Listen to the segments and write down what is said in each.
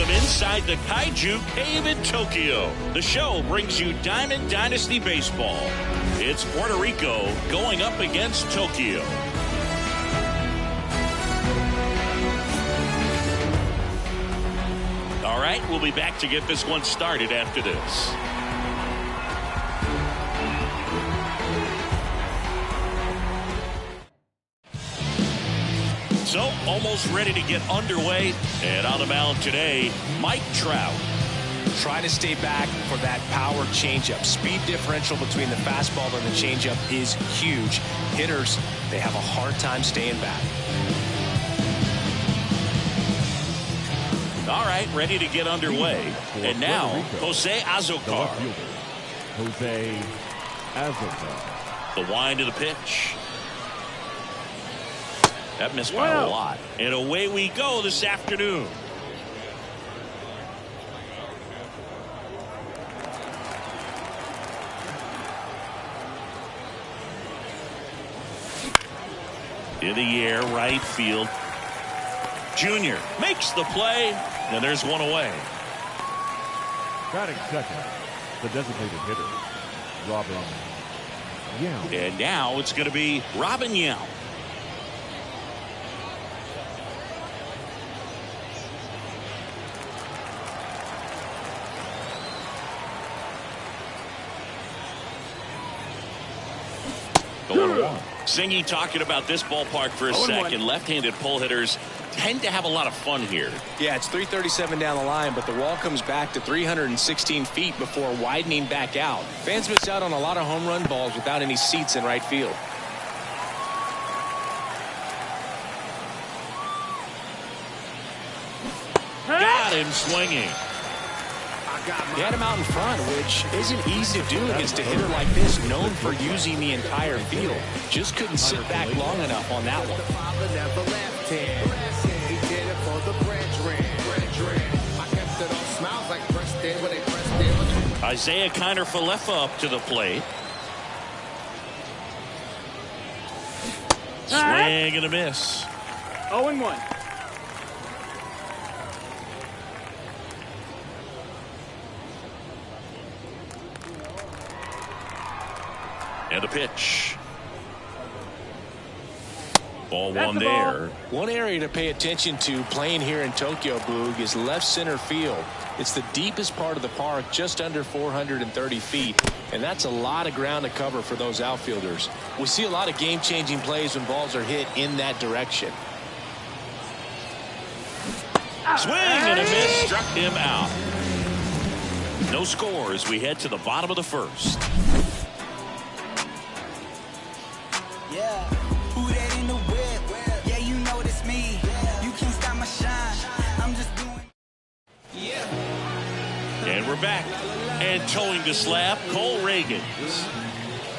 Welcome inside the Kaiju Cave in Tokyo. The show brings you Diamond Dynasty Baseball. It's Puerto Rico going up against Tokyo. All right, we'll be back to get this one started after this. So, almost ready to get underway. And on the mound today, Mike Trout. Trying to stay back for that power changeup. Speed differential between the fastball and the changeup is huge. Hitters, they have a hard time staying back. All right, ready to get underway. And now, Jose Azocar. Jose Azocar. The wind of the pitch. That missed by a lot. And away we go this afternoon. In the air, right field. Junior makes the play, and there's one away. Batting second, the designated hitter, Robin Yount. And now it's going to be Robin Yount. Singy talking about this ballpark for a second. Left-handed pull hitters tend to have a lot of fun here. Yeah, it's 337 down the line, but the wall comes back to 316 feet before widening back out. Fans miss out on a lot of home run balls without any seats in right field. Got him swinging. They had him out in front, which isn't easy to do against a hitter like this, known for using the entire field. Just couldn't sit back long enough on that one. Isaiah Kiner-Falefa up to the plate. Swing and a miss. 0-1. And a pitch. Ball one there. One area to pay attention to playing here in Tokyo, Boog, is left center field. It's the deepest part of the park, just under 430 feet. And that's a lot of ground to cover for those outfielders. We see a lot of game-changing plays when balls are hit in that direction. Swing and a miss, struck him out. No score as we head to the bottom of the first. Yeah, who that in the whip? Yeah, you know it's me. You can't stop my shine. I'm just doing. Yeah. And we're back. And towing the slab, Cole Ragans.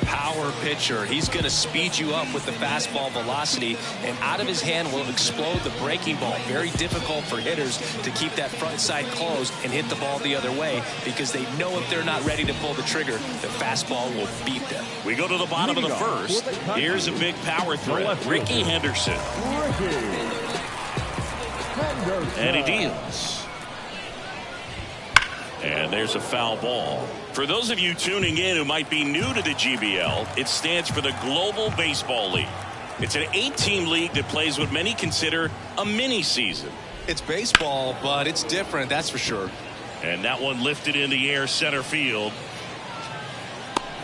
Power pitcher. He's going to speed you up with the fastball velocity, and out of his hand will explode the breaking ball. Very difficult for hitters to keep that front side closed and hit the ball the other way, because they know if they're not ready to pull the trigger, the fastball will beat them. We go to the bottom of the first. Here's a big power threat. Ricky Henderson. And he deals. And there's a foul ball. For those of you tuning in who might be new to the GBL, it stands for the Global Baseball League. It's an 8-team league that plays what many consider a mini season. It's baseball, but it's different, that's for sure. And that one lifted in the air center field.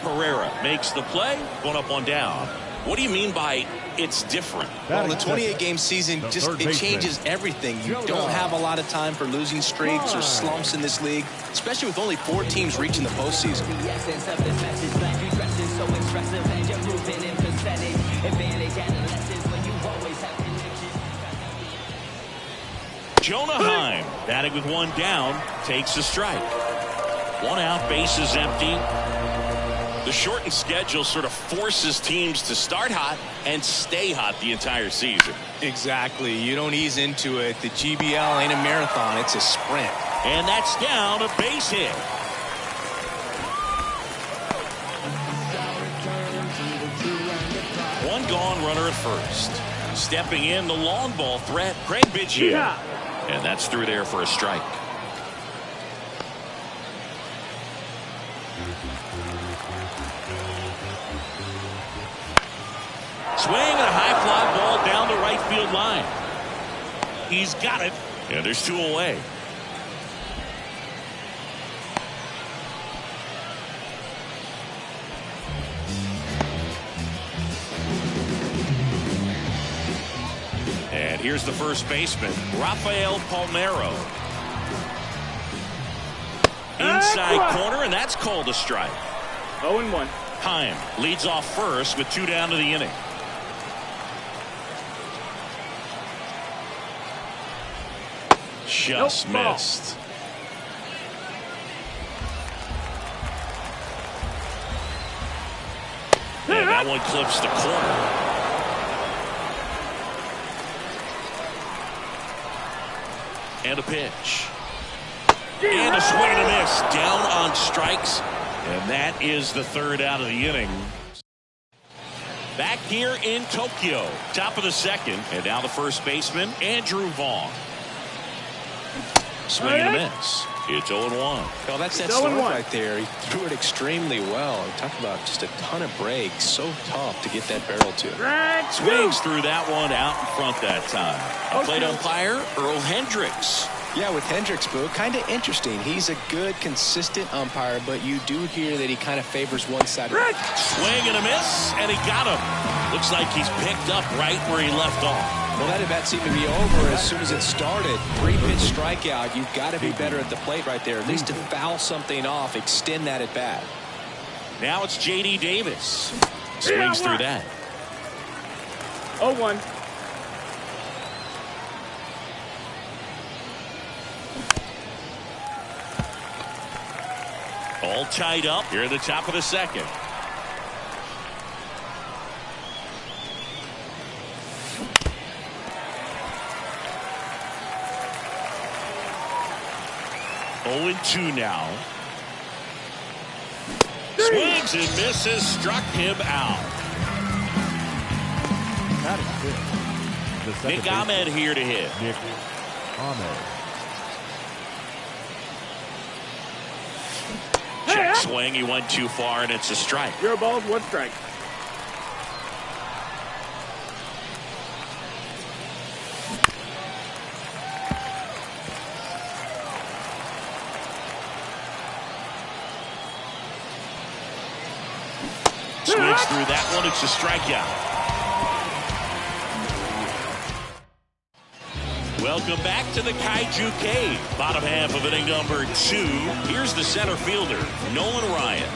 Pereira makes the play. One up, one down. What do you mean by it's different? Well, the 28-game season, it changes everything. You don't have a lot of time for losing streaks or slumps in this league, especially with only 4 teams reaching the postseason. Jonah Heim, batting with one down, takes a strike. One out, bases empty. The shortened schedule sort of forces teams to start hot and stay hot the entire season. Exactly. You don't ease into it. The GBL ain't a marathon. It's a sprint. And that's down, a base hit. One gone, runner at first. Stepping in, the long ball threat, Craig Biggio. And that's through there for a strike. Swing and a high fly ball down the right field line. He's got it. And there's 2 away. And here's the first baseman, Rafael Palmeiro. Inside corner, and that's called a strike. 0-1. Heim leads off first with 2 down to the inning. Just missed. And that one clips the corner. And a pitch. And a swing and a miss. Down on strikes. And that is the 3rd out of the inning. Back here in Tokyo. Top of the 2nd. And now the first baseman, Andrew Vaughn. Swing and a miss. It's 0-1. Well, that's that start right there. He threw it extremely well. Talk about just a ton of breaks. So tough to get that barrel to. Swings through that one out in front that time. Plate umpire, Earl Hendricks. Yeah, with Hendricks, Boo, kind of interesting. He's a good, consistent umpire, but you do hear that he kind of favors one side. Swing and a miss, and he got him. Looks like he's picked up right where he left off. Well, that at bat seemed to be over as soon as it started. 3-pitch strikeout. You've got to be better at the plate right there, at least to foul something off, extend that at bat. Now it's J.D. Davis. Swings through that. 0-1. All tied up here at the top of the 2nd. Oh, 0-2 now. Swings and misses, struck him out. Nick Ahmed here to hit. Nick Ahmed. Check swing, he went too far, and it's a strike. 0 balls, 1 strike. Swings through that one, it's a strikeout. Welcome back to the Kaiju Cave. Bottom half of inning number 2. Here's the center fielder, Nolan Ryan.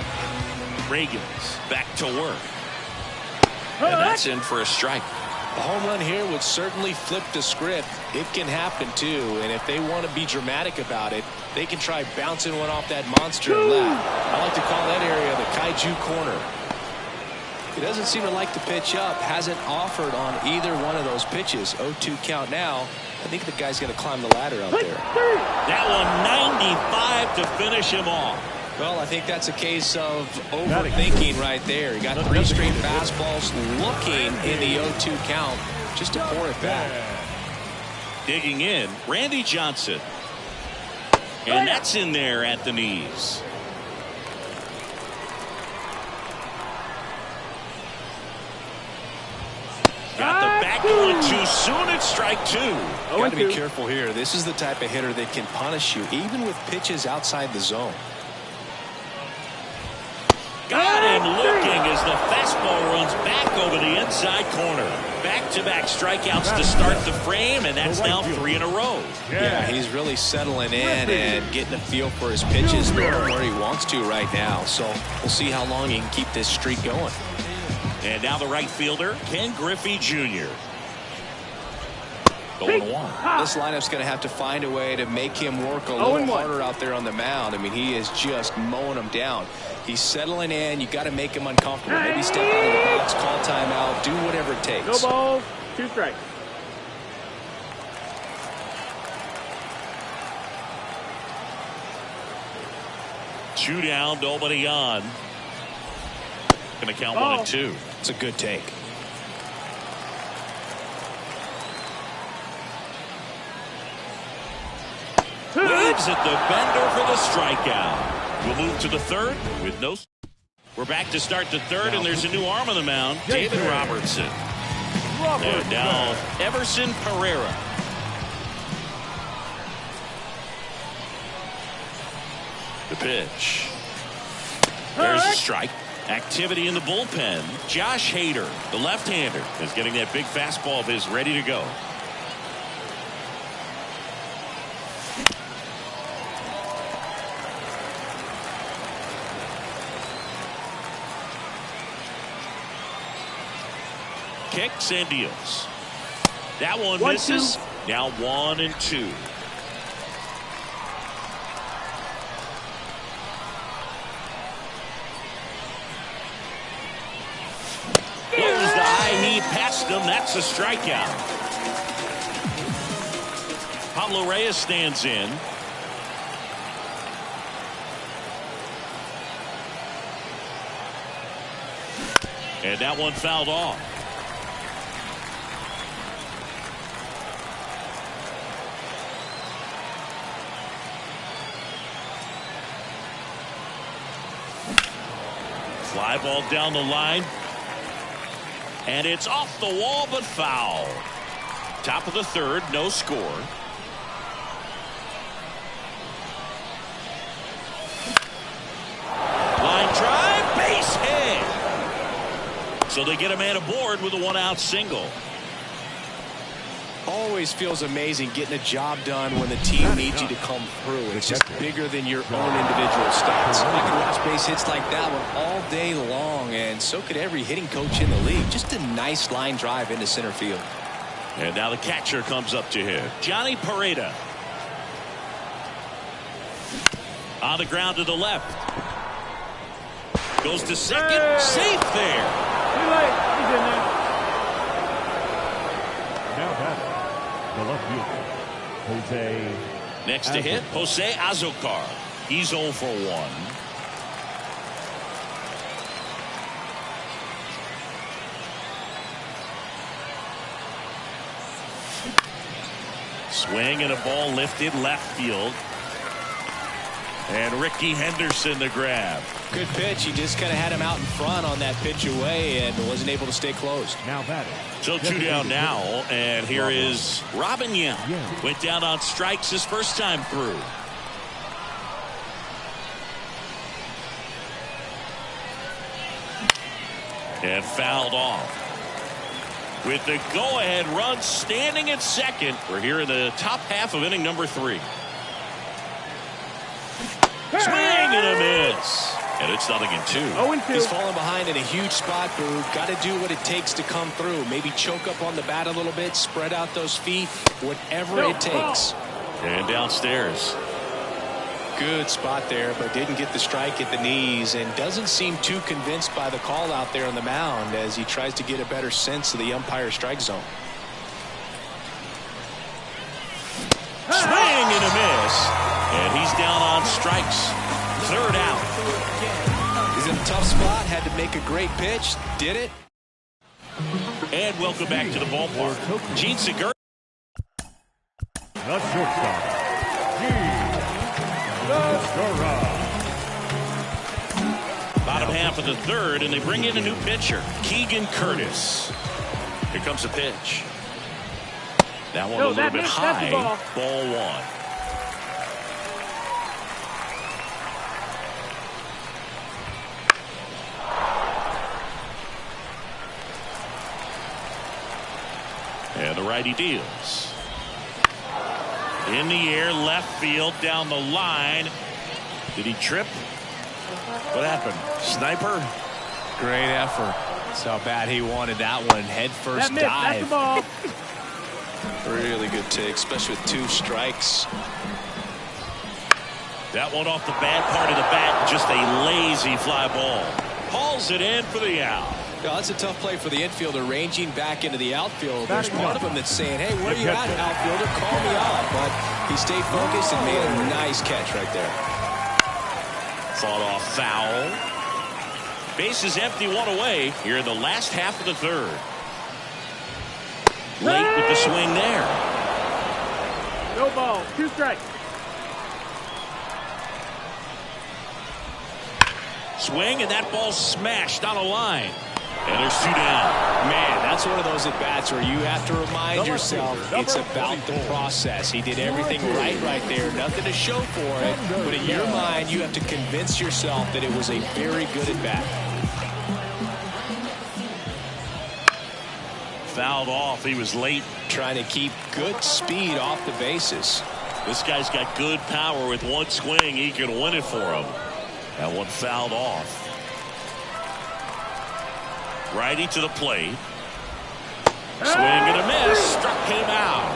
Reagans back to work. And that's in for a strike. A home run here would certainly flip the script. It can happen too, and if they want to be dramatic about it, they can try bouncing one off that monster left. I like to call that area the Kaiju corner. He doesn't seem to like to pitch up. Hasn't offered on either one of those pitches. 0-2 count now. I think the guy's going to climb the ladder out there. That one 95 to finish him off. Well, I think that's a case of overthinking right there. He got 3 straight fastballs looking in the 0-2 count just to pour it back. Digging in, Randy Johnson. And that's in there at the knees. Got the back going too soon. It's strike 2. Got to be careful here. This is the type of hitter that can punish you, even with pitches outside the zone. Got him looking as the fastball runs back over the inside corner. Back-to-back strikeouts to start the frame, and that's now 3 in a row. Yeah, he's really settling in and getting a feel for his pitches, knowing where he wants to right now. So we'll see how long he can keep this streak going. And now the right fielder, Ken Griffey Jr. 0-1. This lineup's going to have to find a way to make him work a little harder out there on the mound. I mean, he is just mowing them down. He's settling in. You got to make him uncomfortable. Maybe step out of the box, call timeout, do whatever it takes. 0 balls, 2 strikes. Two down, nobody on. Going to count 1 and 2. It's a good take. Waves at the bender for the strikeout. We'll move to the third with no. We're back to start the third, and there's a new arm on the mound, David Robertson. And now Everson Pereira. The pitch. There's a strike. Activity in the bullpen. Josh Hader, the left-hander, is getting that big fastball of his ready to go. Kicks and deals. That one misses. Now 1-2. Blows the high knee past him. That's a strikeout. Pablo Reyes stands in. And that one fouled off. Fly ball down the line. And it's off the wall, but foul. Top of the third, no score. Line drive, base hit. So they get a man aboard with a one-out single. Always feels amazing getting a job done when the team needs you to come through. It's just bigger than your own individual stats. You can watch base hits like that one all day long, and so could every hitting coach in the league. Just a nice line drive into center field. And now the catcher comes up to him, Johnny Pereda. On the ground to the left. Goes to second. Safe there. Too late. He's in there. Now batting, the left fielder, Jose. Next to hit, Jose Azocar. He's 0 for 1. Swing and a ball lifted left field. And Ricky Henderson the grab. Good pitch. He just kind of had him out in front on that pitch away and wasn't able to stay closed. Now batting. So 2 down now, and here is Robin Young. Went down on strikes his first time through. And fouled off. With the go-ahead run standing at second, we're here in the top half of inning number 3. Swing and a miss. And it's 0-2. 0-2. He's falling behind in a huge spot, Boog. Got to do what it takes to come through. Maybe choke up on the bat a little bit, spread out those feet, whatever it takes. And downstairs. Good spot there, but didn't get the strike at the knees and doesn't seem too convinced by the call out there on the mound as he tries to get a better sense of the umpire strike zone. Swing and a miss. And he's down on strikes. Third out. He's in a tough spot. Had to make a great pitch. Did it. And welcome back to the ballpark. Gene Segura. The shortstop, Gene Segura. Bottom half of the third, and they bring in a new pitcher, Keegan Curtis. Here comes the pitch. That one a little bit high. Ball 1. And the righty deals. In the air, left field, down the line. Did he trip? What happened? Sniper? Great effort. That's how bad he wanted that one. Head first dive. That's the ball. Really good take, especially with 2 strikes. That one off the bad part of the bat. Just a lazy fly ball. Hauls it in for the out. Yeah, that's a tough play for the infielder, ranging back into the outfield. There's part of him that's saying, hey, where are you at, outfielder? Call me out. But he stayed focused and made a nice catch right there. Fought off foul. Base is empty, 1 away here in the last half of the third. Late with the swing there. No ball. 2 strikes. Swing, and that ball smashed on a line. And there's 2 down. Man, that's one of those at-bats where you have to remind yourself it's about the process. He did everything right there. Nothing to show for it. But in your mind, you have to convince yourself that it was a very good at-bat. Fouled off. He was late. Trying to keep good speed off the bases. This guy's got good power. With one swing, he can win it for him. That one fouled off. Righty to the plate. Swing and a miss. Struck him out.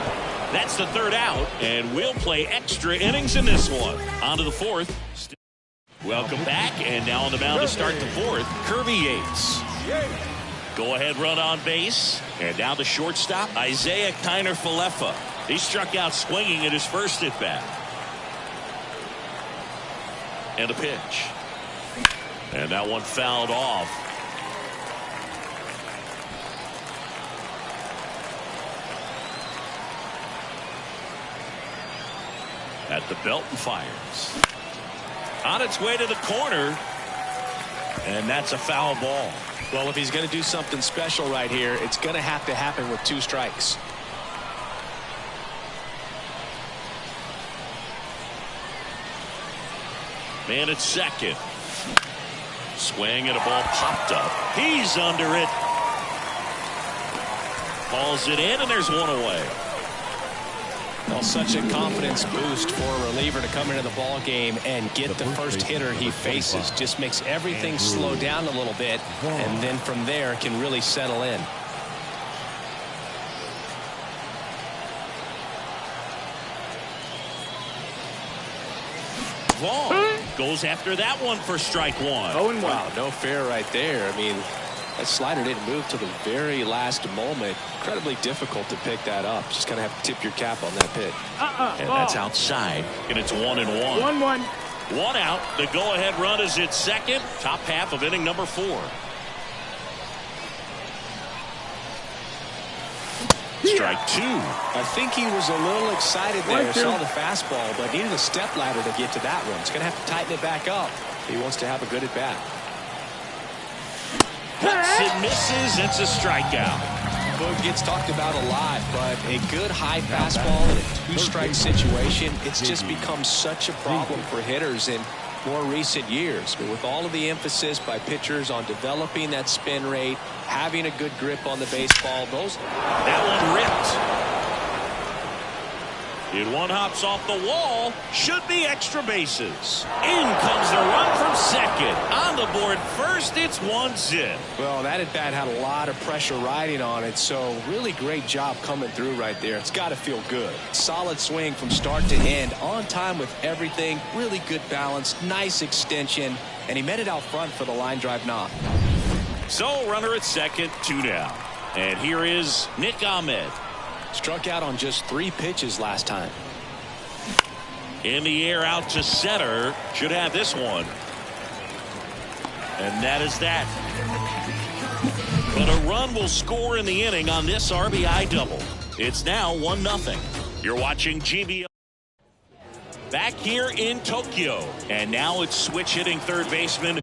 That's the 3rd out. And we'll play extra innings in this one. On to the 4th. Welcome back. And now on the mound to start the 4th, Kirby Yates. Go ahead run on base. And now the shortstop, Isaiah Kiner-Falefa. He struck out swinging at his first at bat. And a pitch. And that one fouled off. At the belt and fires. On its way to the corner. And that's a foul ball. Well, if he's going to do something special right here, it's going to have to happen with 2 strikes. Man at second. Swing and a ball popped up. He's under it. Falls it in, and there's 1 away. Well, such a confidence boost for a reliever to come into the ball game and get the first hitter he faces. Just makes everything slow down a little bit, and then from there can really settle in. Vaughn goes after that one for strike 1. 0-1. Wow, no fair right there. I mean, that slider didn't move to the very last moment. Incredibly difficult to pick that up. Just kind of have to tip your cap on that pitch. And that's outside. And it's 1-1. 1-1. 1 out. The go-ahead run is at second. Top half of inning number 4. Strike 2. I think he was a little excited there. Saw the fastball, but needed a step ladder to get to that one. He's going to have to tighten it back up if he wants to have a good at-bat. Cuts and misses. It's a strikeout. Boog gets talked about a lot, but a good high fastball in a 2-strike situation, it's just become such a problem for hitters in more recent years. But with all of the emphasis by pitchers on developing that spin rate, having a good grip on the baseball, that one ripped. And one hops off the wall. Should be extra bases. In comes the run from second. On the board first, it's 1-0. Well, that at bat had a lot of pressure riding on it, so really great job coming through right there. It's got to feel good. Solid swing from start to end, on time with everything. Really good balance, nice extension, and he met it out front for the line drive knock. So runner at second, 2 down. And here is Nick Ahmed. Struck out on just 3 pitches last time. In the air out to center. Should have this one. And that is that. But a run will score in the inning on this RBI double. It's now 1-0. You're watching GBO. Back here in Tokyo. And now it's switch hitting third baseman.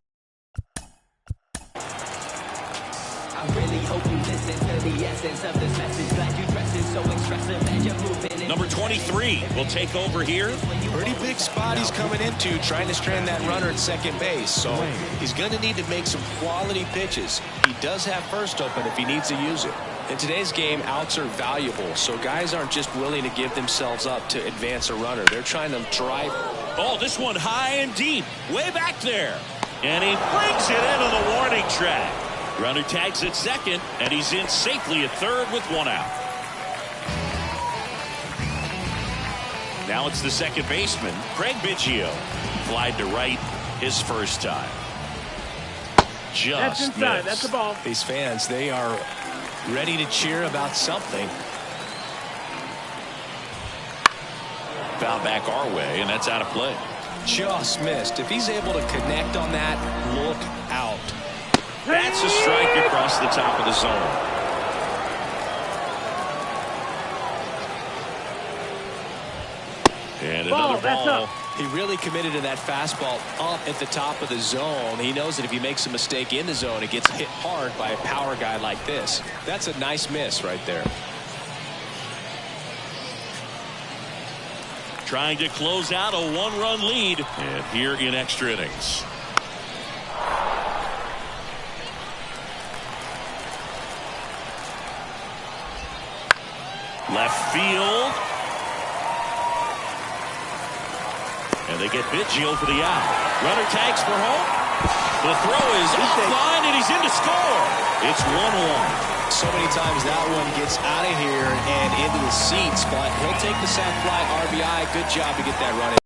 I really hope you listen to the essence of this message. Glad you dressing so expressive and you're moving. Number 23 will take over here. Pretty big spot he's coming into, trying to strand that runner at second base. So he's going to need to make some quality pitches. He does have first open if he needs to use it. In today's game, outs are valuable, so guys aren't just willing to give themselves up to advance a runner. They're trying to drive. Oh, this one high and deep, way back there. And he brings it into the warning track. Runner tags at second, and he's in safely at third with 1 out. Now it's the second baseman, Craig Biggio. Flied to right his first time. Just That's inside. missed. That's the ball. These fans, they are ready to cheer about something. Foul back our way, and that's out of play. Just missed. If he's able to connect on that, look out. That's a strike across the top of the zone. And Ball, another that's ball. up. He really committed to that fastball up at the top of the zone. He knows that if he makes a mistake in the zone, it gets hit hard by a power guy like this. That's a nice miss right there. Trying to close out a one-run lead. And here in extra innings. Left field. And they get Biggio for the out. Runner tags for home. The throw is offline, and he's in to score. It's 1-1. So many times that one gets out of here and into the seats, but he'll take the sac fly RBI. Good job to get that run in.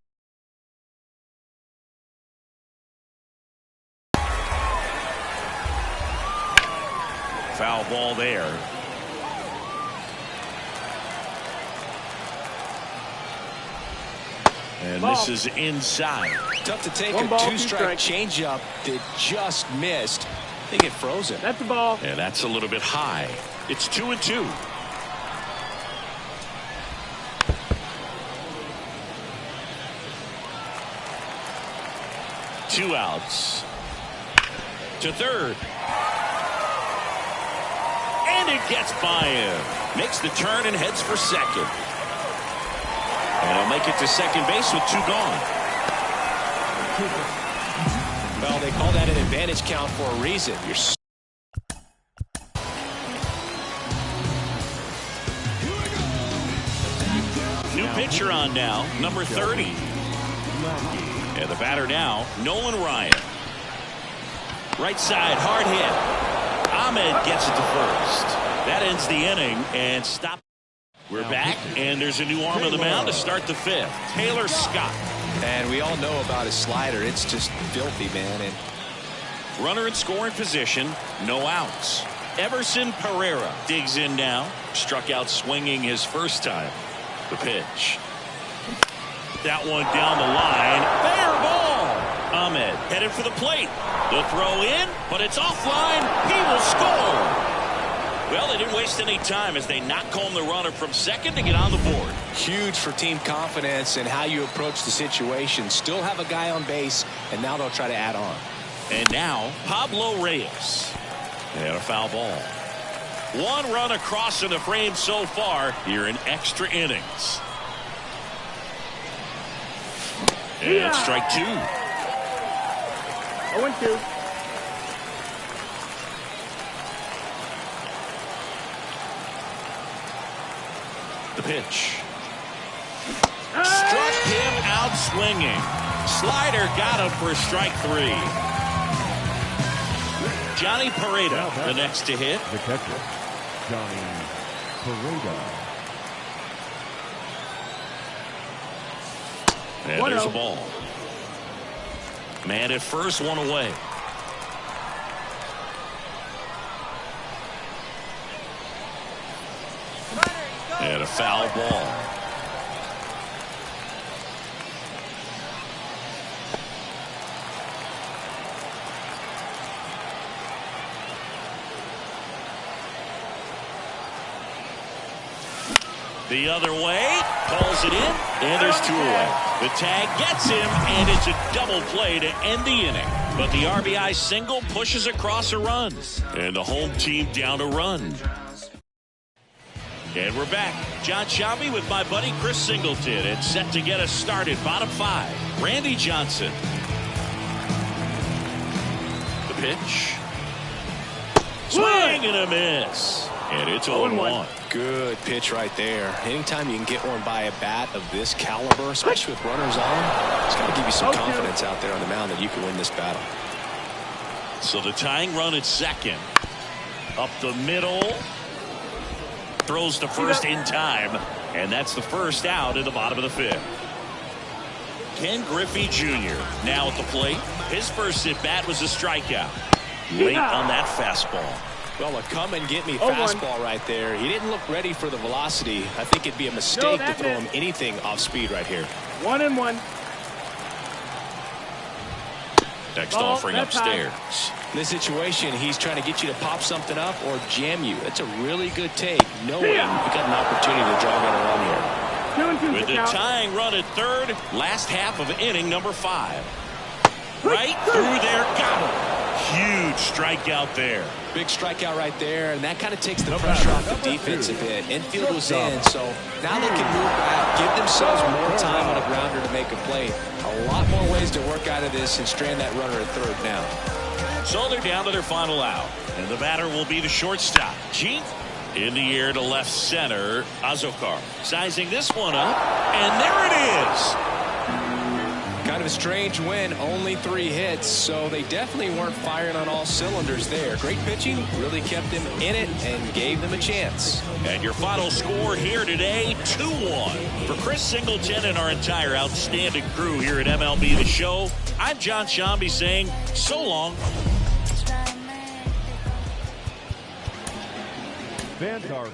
Foul ball there. And this is inside. Tough to take One a ball, two two-strike strikes. changeup that just missed. They get frozen. That's the ball. And that's a little bit high. It's 2-2. Two outs. To third. And it gets by him. Makes the turn and heads for second. And he'll make it to second base with two gone. Well, they call that an advantage count for a reason. New pitcher on now, number 30. And the batter now, Nolan Ryan. Right side, hard hit. Ahmed gets it to first. That ends the inning and stop. We're back, and there's a new arm of the mound to start the fifth. Taylor Scott. And we all know about his slider. It's just filthy, man. And Runner in scoring position, no outs. Everson Pereira digs in now. Struck out swinging his first time. The pitch. That one down the line. Fair ball. Ahmed headed for the plate. The throw in, but it's offline. He will score. Well, they didn't waste any time as they knock home the runner from second to get on the board. huge for team confidence and how you approach the situation. Still have a guy on base, and now they'll try to add on. And now, Pablo Reyes. And a foul ball. One run across in the frame so far here in extra innings. And strike two. 0-2. The pitch. Struck him out swinging. Slider got him for strike three. Johnny Pareda, the next to hit. The catcher, Johnny Pareda. And there's a ball. Man at first, one away. And a foul ball. The other way, calls it in, and there's two away. The tag gets him, and it's a double play to end the inning. But the RBI single pushes across a run, and the home team down a run. And we're back. John Sciambi with my buddy Chris Singleton, and set to get us started. Bottom five, Randy Johnson. The pitch. Swing and a miss. And it's 0-1. Good pitch right there. Anytime you can get one by a bat of this caliber, especially with runners on, it's got to give you some confidence out there on the mound that you can win this battle. So the tying run at second. Up the middle. Throws to first in time. And that's the first out in the bottom of the fifth. Ken Griffey Jr. now at the plate. His first at bat was a strikeout. Late on that fastball. Well, a come-and-get-me fastball right there. He didn't look ready for the velocity. I think it'd be a mistake to throw him anything off speed right here. 1-1. Next offering upstairs. In this situation, he's trying to get you to pop something up or jam you. That's a really good take, knowing you got an opportunity to drive in a run here. 2-2. With the tying run at third, last half of inning number 5. Right through there, got him. Huge strikeout there. Big strikeout right there, and that kind of takes the pressure off the defense a bit. Infield was in, so now they can move back, give themselves more time on a grounder to make a play. A lot more ways to work out of this and strand that runner at third now. So they're down to their final out, and the batter will be the shortstop. G in the air to left center. Azokar sizing this one up, and there it is. Kind of a strange win, only 3 hits, so they definitely weren't firing on all cylinders there. Great pitching, really kept them in it and gave them a chance. And your final score here today, 2-1. For Chris Singleton and our entire outstanding crew here at MLB The Show, I'm John Shambi saying so long. Fans are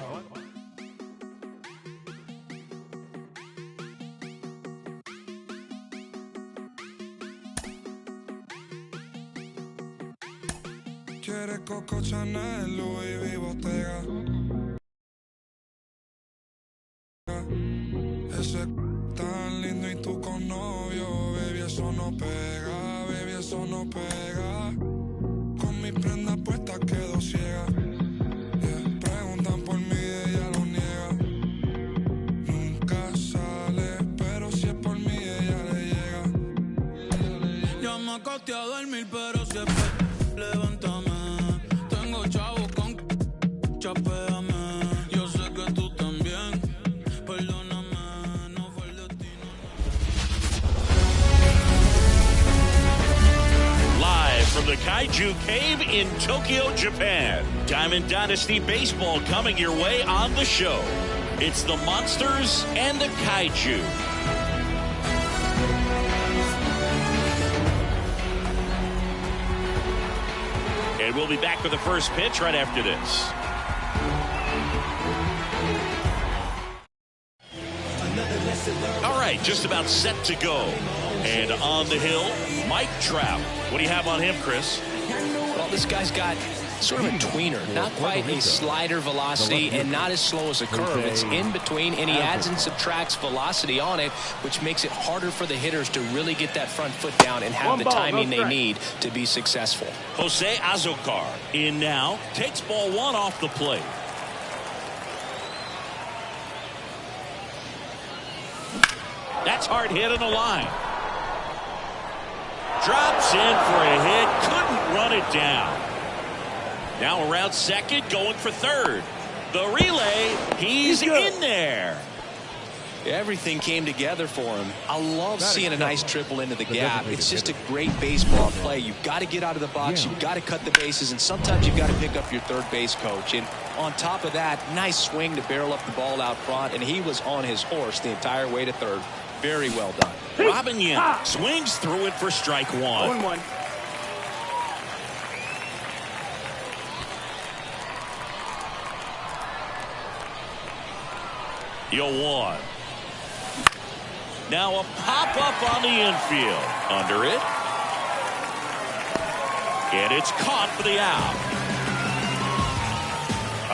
Quieres Coco Chanel, Louis V, Bottega. Ese tan lindo y tú con novio, baby, eso no pega, baby, eso no pega. Con mi prenda puesta quedo ciega. Yeah. Preguntan por mí, ella lo niega. Nunca sale, pero si es por mí, ella le llega. Ya me acosté a dormir, pero siempre levántame. Tengo chavo con chapéame. Yo sé que tú también. Perdóname, no fue el destino. Live from the Kaiju Cave in Tokyo, Japan. Diamond Dynasty Baseball coming your way on the show. It's the Monsters and the Kaiju. And we'll be back with the first pitch right after this. All right, just about set to go. And on the hill, Mike Trout. What do you have on him, Chris? Well, this guy's got sort of a tweener, not quite a slider velocity and not as slow as a curve. It's in between, and he adds and subtracts velocity on it, which makes it harder for the hitters to really get that front foot down and have the timing they need to be successful. Jose Azokar in now, takes ball 1 off the plate. That's hard hit on the line. Drops in for a hit, couldn't run it down. Now around second, going for third. The relay, he's in there. Everything came together for him. I love seeing a nice triple into the gap. It's just a great baseball play. You've got to get out of the box. You've got to cut the bases, and sometimes you've got to pick up your third base coach. And on top of that, nice swing to barrel up the ball out front, and he was on his horse the entire way to third. Very well done. Robin Yin swings through it for strike 1. 1-1. Yo-1. Now a pop-up on the infield. Under it. And it's caught for the out.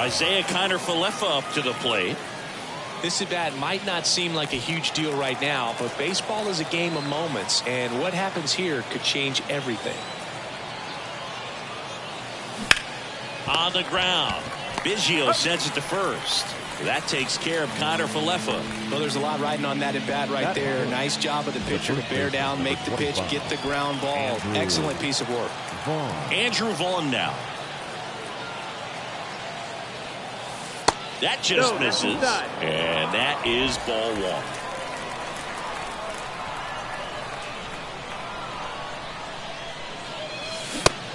Isaiah Kiner-Falefa up to the plate. This at bat might not seem like a huge deal right now, but baseball is a game of moments, and what happens here could change everything. On the ground. Biggio sends it to first. That takes care of Kiner-Falefa. Well, there's a lot riding on that at bat right there. Nice job of the pitcher to bear down, make the pitch, get the ground ball. Excellent piece of work. Andrew Vaughn now. That just misses. And that is ball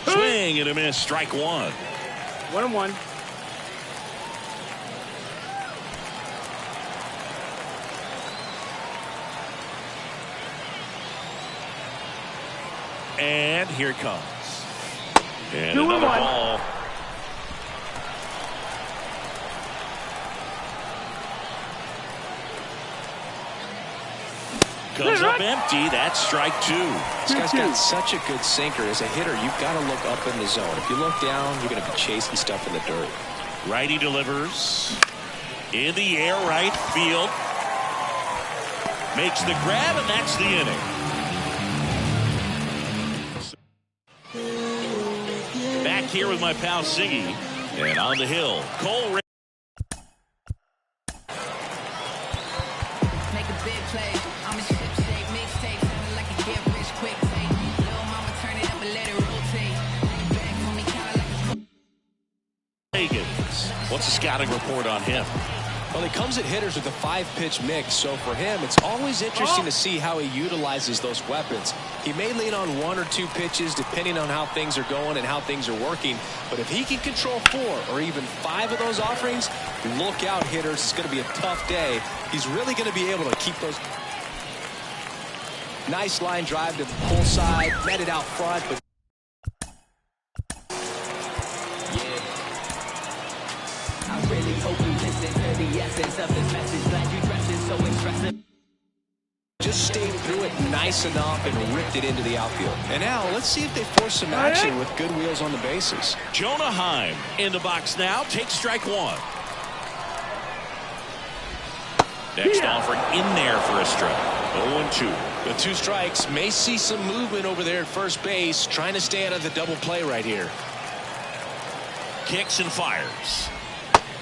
1. Swing and a miss. Strike 1. 1-1. And here it comes. And 2-1. another ball. Comes up empty. That's strike 2. This guy's got such a good sinker. As a hitter, you've got to look up in the zone. If you look down, you're going to be chasing stuff in the dirt. Righty delivers. In the air, right field. makes the grab, and that's the inning. Back here with my pal Ziggy, and on the hill, Cole. Make a big play. I'm a ship shape mixtape, sounding like a get rich quick tape. Little mama turn it up and let it rotate. Back for me, kinda like a Higgins. What's the scouting report on him? Well, he comes at hitters with a 5-pitch mix, so for him, it's always interesting to see how he utilizes those weapons. He may lean on 1 or 2 pitches depending on how things are going and how things are working, but if he can control 4 or even 5 of those offerings, look out, hitters. It's going to be a tough day. He's really going to be able to keep those. Nice line drive to the pull side, met it out front, but I really hope you listen to the essence of this message. Glad you dressed it so expressive. just stayed through it nice enough and ripped it into the outfield. And now let's see if they force some action with good wheels on the bases. Jonah Heim in the box now. Takes strike 1. Next offering in there for a strike. 0-2. With 2 strikes, may see some movement over there at first base, trying to stay out of the double play right here. Kicks and fires.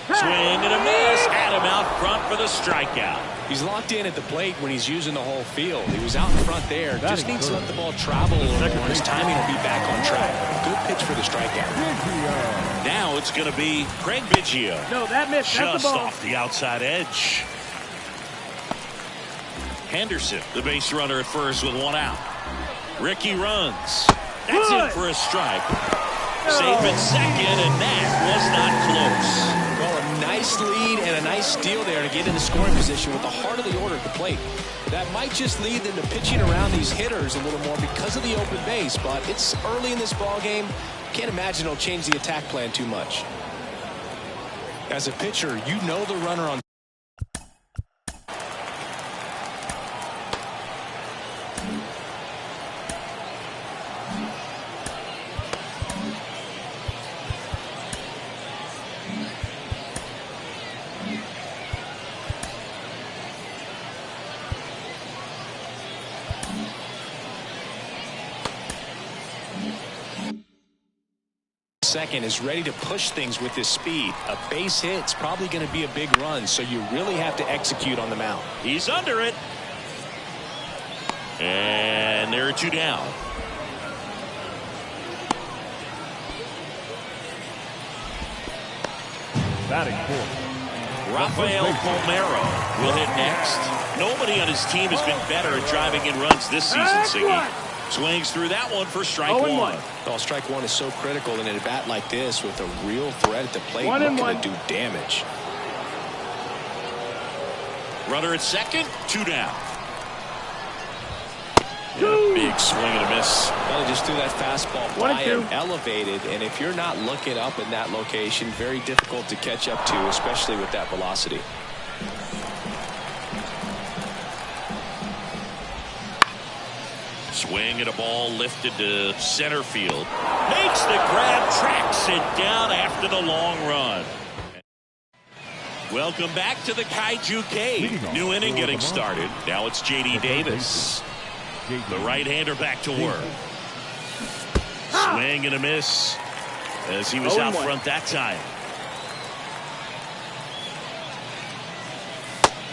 Swing and a miss. Had him out front for the strikeout. He's locked in at the plate when he's using the whole field. He was out in front there. Just needs to let the ball travel a little more. His timing will be back on track. Good pitch for the strikeout. Now it's going to be Craig Biggio. No, that missed. That's Just the ball. off the outside edge. Henderson, the base runner at first with 1 out. Ricky runs. That's in for a strike. Safe at second, and that was not close. Well, a nice lead and a nice steal there to get in the scoring position with the heart of the order at the plate. That might just lead them to pitching around these hitters a little more because of the open base, but it's early in this ball game. Can't imagine it'll change the attack plan too much. As a pitcher, you know the runner on. Second is ready to push things with his speed. A base hit's probably going to be a big run, so you really have to execute on the mound. He's under it. And there are 2 down. Batting fourth, Rafael Palmeiro will hit next. Nobody on his team has been better at driving in runs this season, Siggy. Swings through that one for strike 1. Well, strike 1 is so critical in a bat like this with a real threat at the plate. Looking to do damage. Runner at second, 2 down. And a big swing and a miss. Well, he just threw that fastball by him, elevated, and if you're not looking up in that location, very difficult to catch up to, especially with that velocity. Swing and a ball lifted to center field. Makes the grab, tracks it down after the long run. Welcome back to the Kaiju Cave. New inning getting started. Now it's J.D. Davis. The right-hander back to work. Swing and a miss as he was out front that time.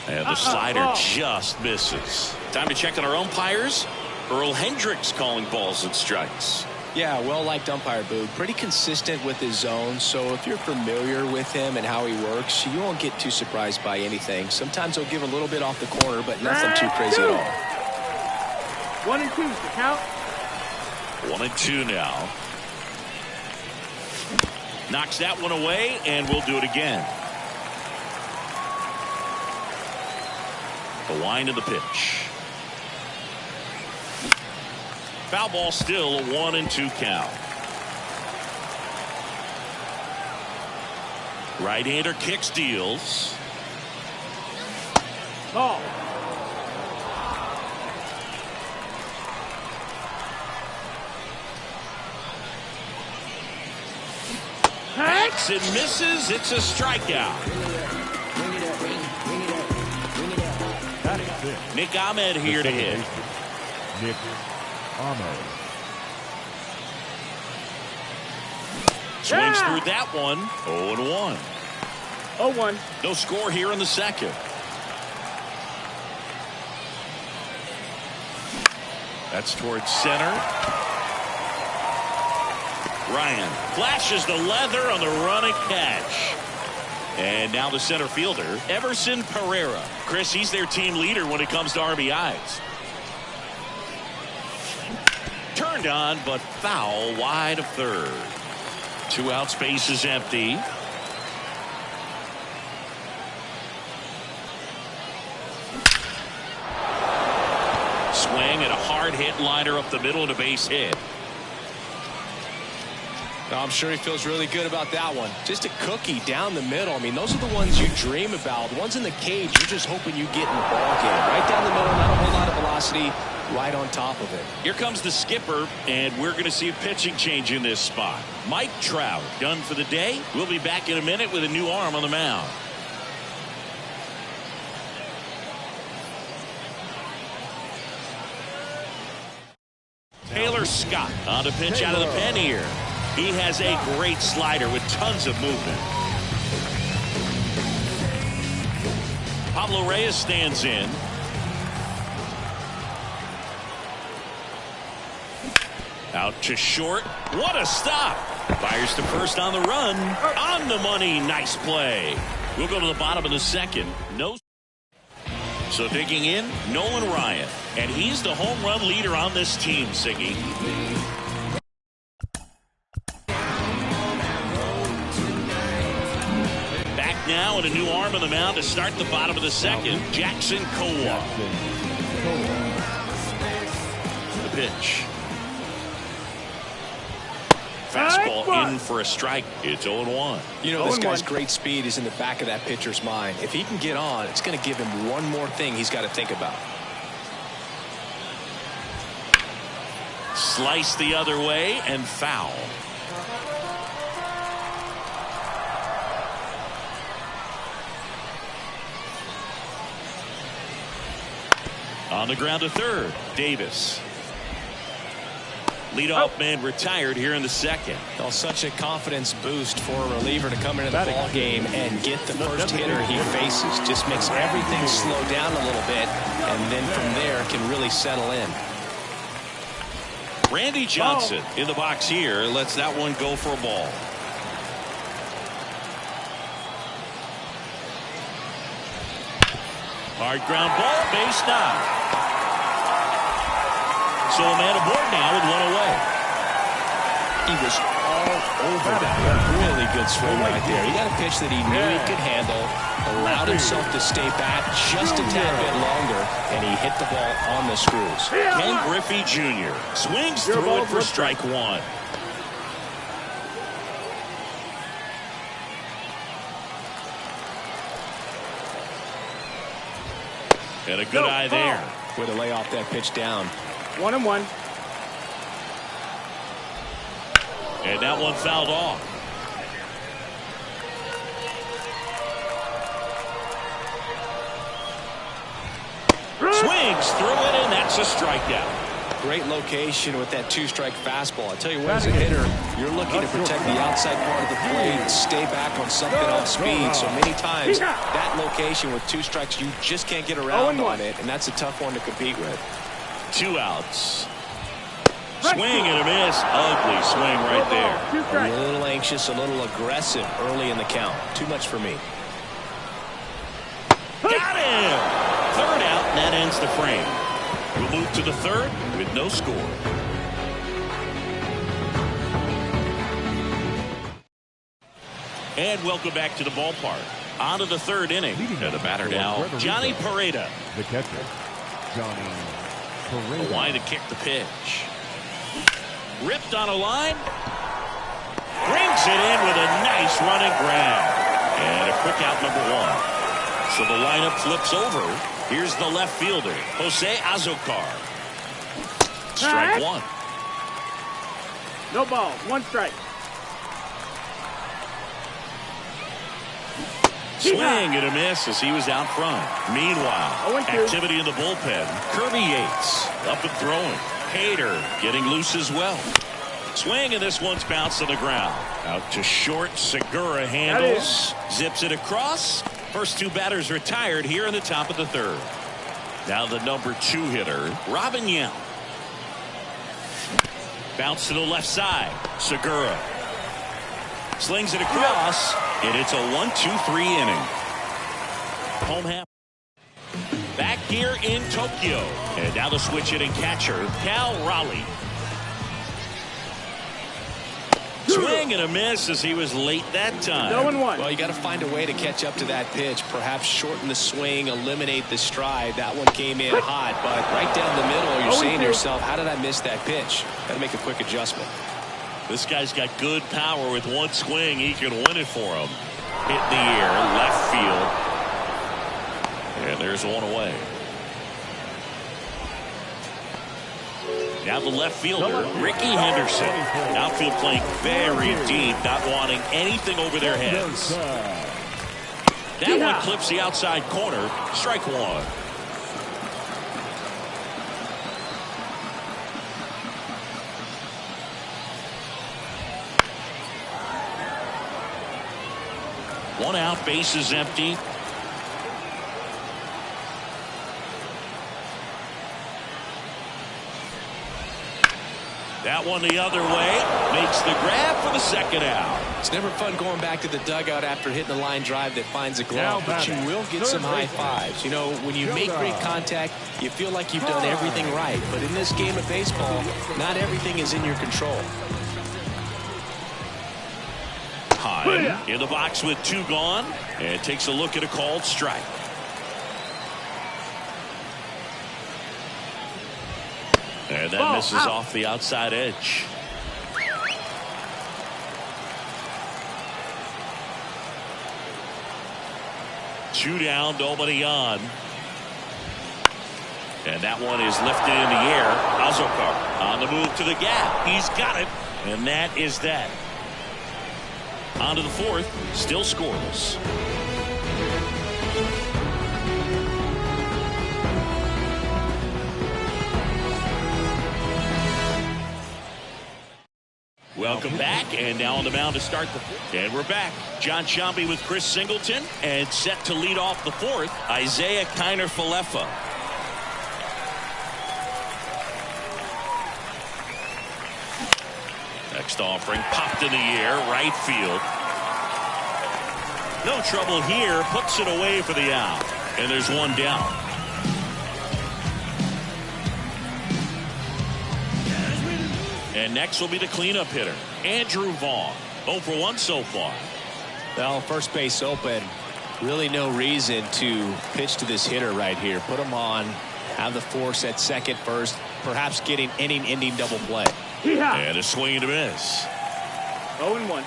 And the slider just misses. Time to check on our umpires. Earl Hendricks calling balls and strikes. Yeah, well-liked umpire, Boog. Pretty consistent with his zone, so if you're familiar with him and how he works, you won't get too surprised by anything. Sometimes he'll give a little bit off the corner, but nothing too crazy at all. 1 and 2 is the count. 1 and 2 now. Knocks that one away, and we'll do it again. The wind of the pitch. Foul ball, still a 1 and 2 count. Right-hander kicks, deals. Ball. Hacks and misses. It's a strikeout. Nick Ahmed here to hit. Nick Ahmed. Swings through that one. 0-1. 0-1. No score here in the second. That's towards center. Ryan flashes the leather on the running catch. And now the center fielder, Everson Pereira. Chris, he's their team leader when it comes to RBIs. Turned on, but foul wide of third. 2 outs, base is empty. Swing and a hard hit liner up the middle and a base hit. I'm sure he feels really good about that one. Just a cookie down the middle. I mean, those are the ones you dream about. The ones in the cage, you're just hoping you get in the ball game. Right down the middle, not a whole lot of velocity, right on top of it. Here comes the skipper, and we're going to see a pitching change in this spot. Mike Trout done for the day. We'll be back in a minute with a new arm on the mound. Taylor Scott on to pitch out of the pen here. He has a great slider with tons of movement. Pablo Reyes stands in. Out to short. What a stop. Fires to first on the run. On the money. Nice play. We'll go to the bottom of the second. No. So digging in, Nolan Ryan. And he's the home run leader on this team, Siggy. Back now and a new arm on the mound to start the bottom of the second. Jackson Kowal. The pitch. Fastball in for a strike. It's 0-1. You know, this guy's great speed is in the back of that pitcher's mind. If he can get on, it's going to give him one more thing he's got to think about. Slice the other way and foul. On the ground to third, Davis. Leadoff man retired here in the second. Well, such a confidence boost for a reliever to come into the ball game and get the first hitter he faces. Just makes everything slow down a little bit, and then from there can really settle in. Randy Johnson in the box here lets that one go for a ball. Hard ground ball, base knock. So a man aboard now with one away. He was all over that. Really good swing right there. He got a pitch that he knew he could handle, allowed himself to stay back just a tad bit longer, and he hit the ball on the screws. Ken Griffey Jr. swings through it for strike one. And a good eye there. Way to lay off that pitch down. 1-1. And that one fouled off. Swings through it, and that's a strikeout. Great location with that two-strike fastball. I tell you what, as a hitter, you're looking to protect the outside part of the plate and stay back on something off speed. So many times, that location with 2 strikes, you just can't get around on it, and that's a tough one to compete with. 2 outs. Swing and a miss. Ugly swing right there. A little anxious, a little aggressive early in the count. Too much for me. Got him! 3rd out, and that ends the frame. We'll move to the 3rd with no score. And welcome back to the ballpark. On to the 3rd inning. And the batter now, Johnny Pereda. The catcher, Johnny Pereda. Why to kick the pitch. Ripped on a line. Brings it in with a nice running grab. And a quick out, number 1. So the lineup flips over. Here's the left fielder, Jose Azocar. Strike 1. No ball. 1 strike. Swing and a miss as he was out front. Meanwhile, activity in the bullpen. Kirby Yates up and throwing. Hader getting loose as well. Swing, and this one's bounced on the ground. Out to short. Segura handles. Zips it across. First two batters retired here in the top of the third. Now the number 2 hitter, Robin Yount. Bounce to the left side. Segura slings it across, and it's a 1-2-3 inning. Home half. Back here in Tokyo. And now the switch hitting catcher, Cal Raleigh. Swing and a miss as he was late that time. 0-1. Well, you got to find a way to catch up to that pitch. Perhaps shorten the swing, eliminate the stride. That one came in hot, but right down the middle, you're saying to yourself, how did I miss that pitch? Got to make a quick adjustment. This guy's got good power. With one swing, he can win it for him. Hit in the air, left field. And there's one away. Now the left fielder, Ricky Henderson. Outfield playing very deep, not wanting anything over their heads. That one clips the outside corner. Strike one. One out, bases empty. That one the other way. Makes the grab for the second out. It's never fun going back to the dugout after hitting a line drive that finds a glove, but you will get some high fives. You know, when you make great contact, you feel like you've done everything right. But in this game of baseball, not everything is in your control. Heim in the box with 2 gone, and takes a look at a called strike. And that misses off the outside edge. Two down, nobody on. And that one is lifted in the air. Azokar on the move to the gap. He's got it. And that is that. On to the fourth. Still scoreless. Welcome back, and now on the mound to start the fourth. And we're back. John Sciambi with Chris Singleton, and set to lead off the fourth, Isaiah Kiner-Falefa. Next offering, popped in the air, right field. No trouble here, puts it away for the out. And there's one down. And next will be the cleanup hitter, Andrew Vaughn. 0 for 1 so far. Well, first base open. Really no reason to pitch to this hitter right here. Put him on, have the force at second, first, perhaps getting inning-ending double play. And a swing and a miss. 0-1.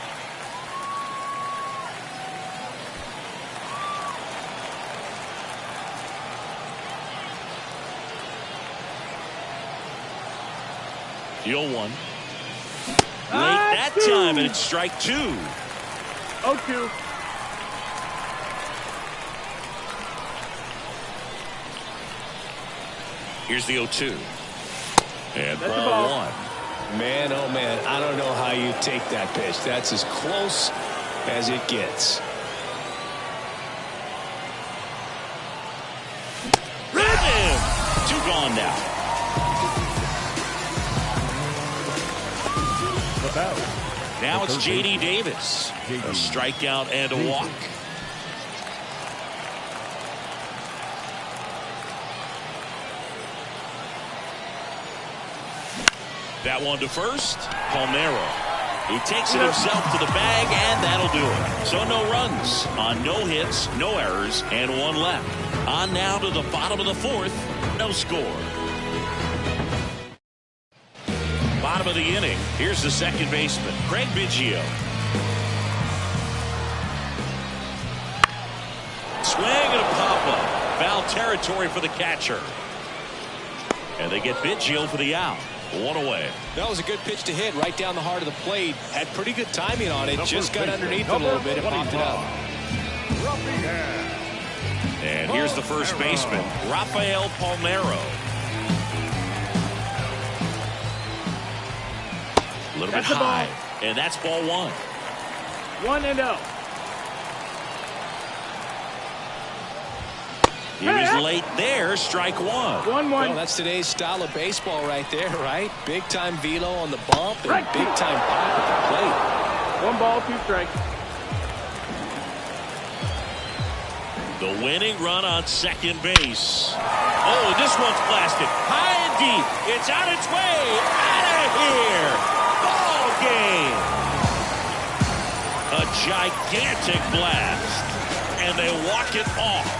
The 0-1. Late that time, and it's strike 2. 0-2. Here's the 0-2. And That's ball 1. Man, oh man, I don't know how you take that pitch. That's as close as it gets. Got him. 2 gone now. Now it's J.D. Davis. A strikeout and a walk. That one to first. Palmeiro. He takes it himself to the bag, and that'll do it. So no runs on no hits, no errors, and 1 left. On now to the bottom of the fourth. No score. Bottom of the inning. Here's the second baseman, Craig Biggio. Swing and a pop-up. Foul territory for the catcher. And they get Biggio for the out. 1 away. That was a good pitch to hit right down the heart of the plate. Had pretty good timing on it. Just got underneath it a little bit and popped it up. And here's the first baseman, Rafael Palmeiro. A little bit high, and that's ball 1. 1-0. He was late there, strike 1. 1-1. Well, that's today's style of baseball right there, right? Big time velo on the bump and big time pop at the plate. 1 ball, 2 strikes. The winning run on second base. Oh, this one's blasted. High and deep. It's on its way. Out of here. Ball game. A gigantic blast. And they walk it off.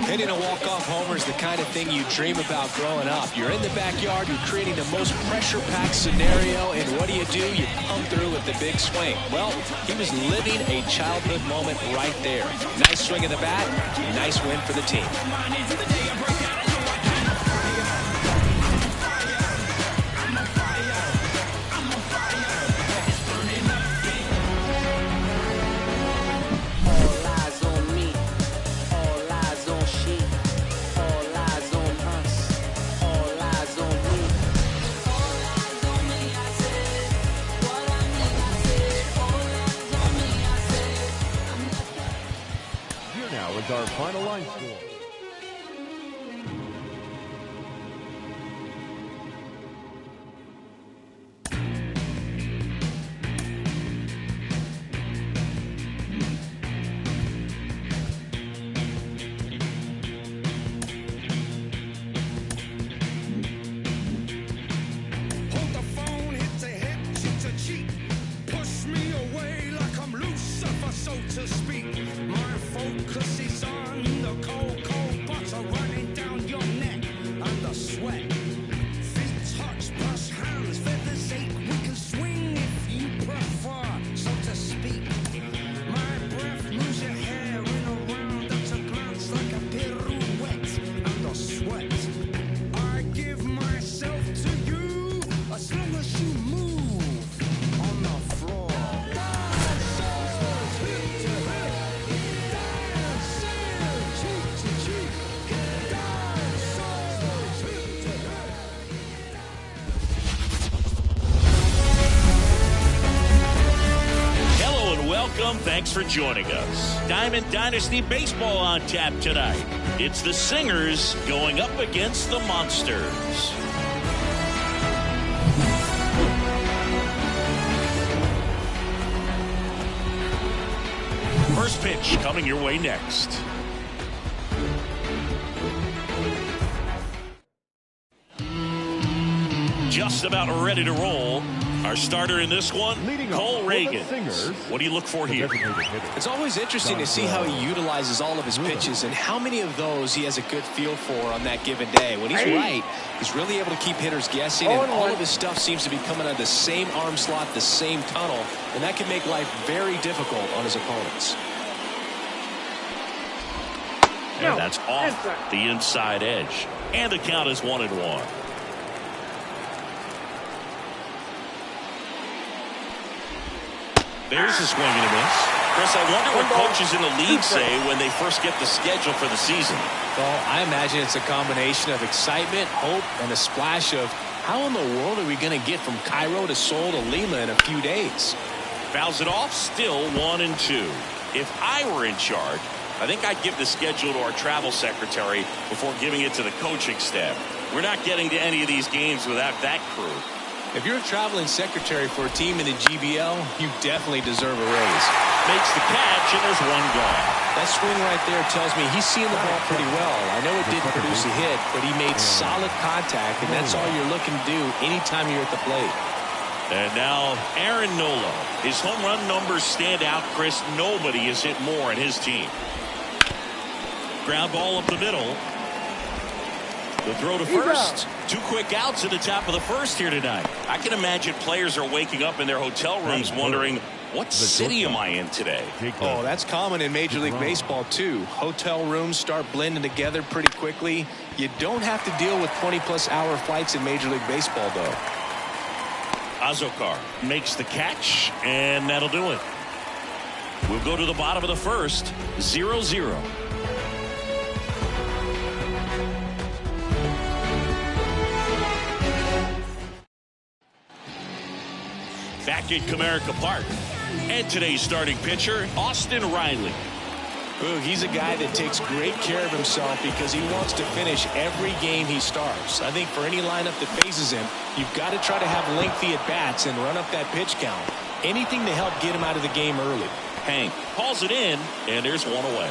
Hitting a walk-off homer is the kind of thing you dream about growing up. You're in the backyard, you're creating the most pressure-packed scenario, and what do? You come through with the big swing. Well, he was living a childhood moment right there. Nice swing of the bat, nice win for the team. Our final line score. Hold the phone, hit the hip, shoot a cheek. Push me away like I'm Lucifer, so to speak. My focus is on the cold, cold butter running down your neck and the sweat. Feet touch, plus hands, feathers ache. We can swing if you prefer, so to speak. My breath moves your hair in a round at a glance like a pirouette and the sweat. I give myself to you as long as you move on the floor. Hello and welcome. Thanks for joining us. Diamond Dynasty Baseball on tap tonight. It's the Singers going up against the Monsters. First pitch coming your way next. Just about ready to roll. Our starter in this one, Leading Cole off Reagan. for the Singers, What do you look for here? It's always interesting to see how he utilizes all of his pitches and how many of those he has a good feel for on that given day. When he's right, he's really able to keep hitters guessing, and all of his stuff seems to be coming out of the same arm slot, the same tunnel, and that can make life very difficult on his opponents. And that's off the inside edge. And the count is 1-1. There's a swing and a miss. Chris, I wonder what coaches in the league say when they first get the schedule for the season. Well, I imagine it's a combination of excitement, hope, and a splash of how in the world are we going to get from Cairo to Seoul to Lima in a few days? Fouls it off, still 1-2. If I were in charge, I think I'd give the schedule to our travel secretary before giving it to the coaching staff. We're not getting to any of these games without that crew. If you're a traveling secretary for a team in the GBL, you definitely deserve a raise. Makes the catch, and there's one gone. That swing right there tells me he's seeing the ball pretty well. I know it didn't produce a hit, but he made solid contact, and that's all you're looking to do anytime you're at the plate. And now Aaron Nola. His home run numbers stand out, Chris. Nobody has hit more in his team. Ground ball up the middle. The throw to first. 2 quick outs at the top of the first here tonight. I can imagine players are waking up in their hotel rooms wondering What city am I in today? Oh, that's common in Major League Baseball, too. Hotel rooms start blending together pretty quickly. You don't have to deal with 20-plus hour flights in Major League Baseball, though. Azokar makes the catch, and that'll do it. We'll go to the bottom of the first, 0-0. Back at Comerica Park. And today's starting pitcher, Austin Riley. Ooh, he's a guy that takes great care of himself because he wants to finish every game he starts. I think for any lineup that faces him, you've got to try to have lengthy at-bats and run up that pitch count. Anything to help get him out of the game early. Hank calls it in, and there's one away.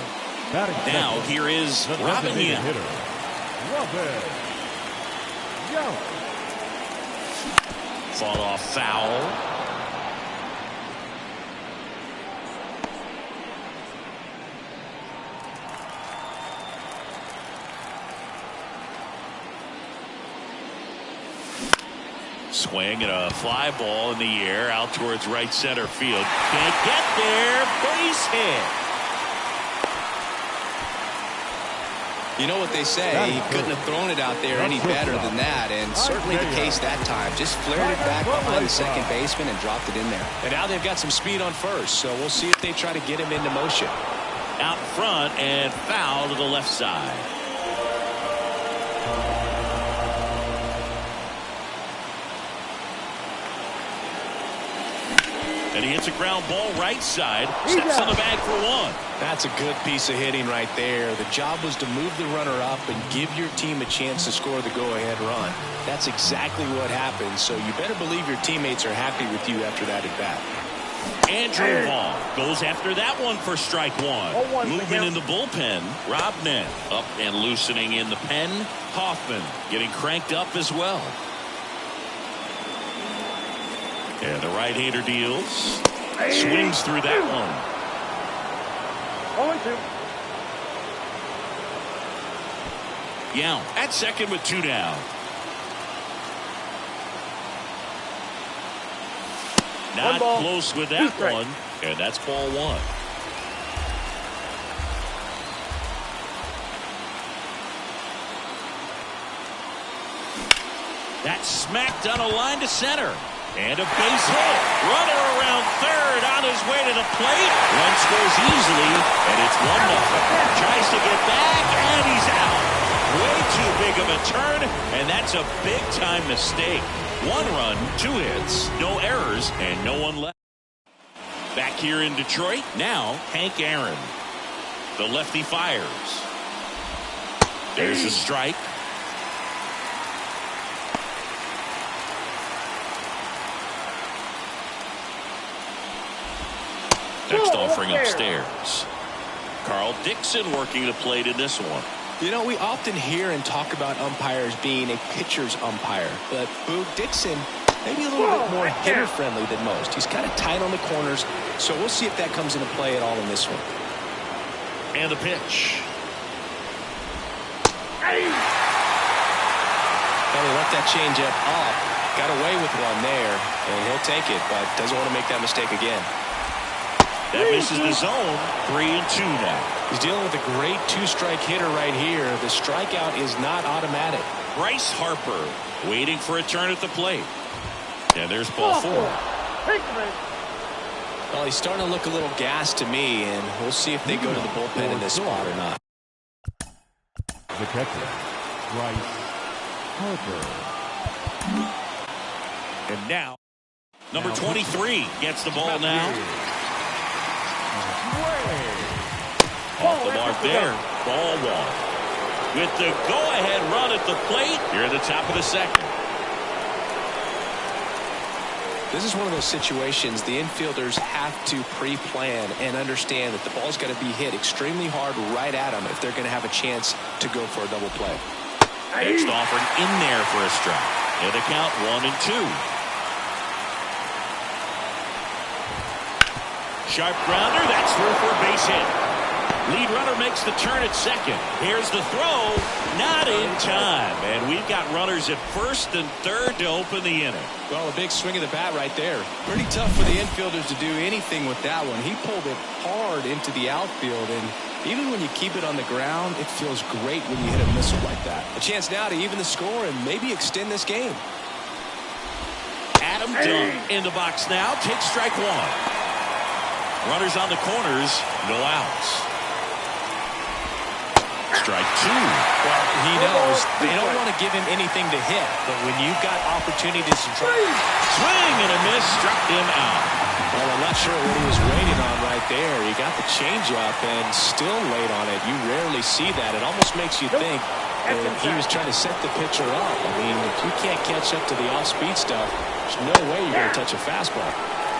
Now here is Robin Young. Fought off foul. Swing and a fly ball in the air out towards right center field. Can't get there. Base hit. You know what they say, he couldn't have thrown it out there any better than that, and certainly the case that time. Just flared it back behind the second baseman and dropped it in there. And now they've got some speed on first, so we'll see if they try to get him into motion. Out front and foul to the left side. And he hits a ground ball right side. Steps on the bag for one. That's a good piece of hitting right there. The job was to move the runner up and give your team a chance to score the go-ahead run. That's exactly what happened, so you better believe your teammates are happy with you after that at-bat. Andrew Vaughn goes after that one for strike one. Movement in the bullpen. Rob Nett up and loosening in the pen. Hoffman getting cranked up as well. And the right-hander deals. Swings through that one. 0-2. Young at second with two down. Not close with that one. And that's ball one. That's smacked on a line to center. And a base hit. Runner around third on his way to the plate. Run scores easily, and it's 1-0. Tries to get back, and he's out. Way too big of a turn, and that's a big-time mistake. 1 run, 2 hits, no errors, and no one left. Back here in Detroit, now Hank Aaron. The lefty fires. There's a strike. Next offering upstairs. Carl Dixon working the plate in this one. You know, we often hear and talk about umpires being a pitcher's umpire, but Boog Dixon maybe a little bit more hitter-friendly than most. He's kind of tight on the corners, so we'll see if that comes into play at all in this one. And the pitch. Well, he left that changeup off. Got away with one there, and he'll take it, but doesn't want to make that mistake again. That misses the zone. 3-2 now. He's dealing with a great two-strike hitter right here. The strikeout is not automatic. Bryce Harper waiting for a turn at the plate. And there's ball 4. Well, he's starting to look a little gassed to me, and we'll see if they go to the bullpen in this spot or not. The catcher, Bryce Harper. And now, number 23 gets the ball now. Off the mark there. Ball 1. With the go-ahead run at the plate here at the top of the second. This is one of those situations the infielders have to pre-plan and understand that the ball's got to be hit extremely hard right at them if they're going to have a chance to go for a double play. Next offering in there for a strike. And the count 1-2. Sharp grounder. That's through for a base hit. Lead runner makes the turn at second. Here's the throw. Not in time. And we've got runners at first and third to open the inning. Well, a big swing of the bat right there. Pretty tough for the infielders to do anything with that one. He pulled it hard into the outfield, and even when you keep it on the ground, it feels great when you hit a missile like that. A chance now to even the score and maybe extend this game. Adam Dunn in the box now. Takes strike one. Runners on the corners. No outs. Strike two. Well, he knows they don't want to give him anything to hit, but when you've got opportunities to swing and a miss, struck him out. Well, I'm not sure what he was waiting on right there. He got the changeup and still late on it. You rarely see that. It almost makes you think that he was trying to set the pitcher up. I mean, if you can't catch up to the off-speed stuff, there's no way you're going to touch a fastball.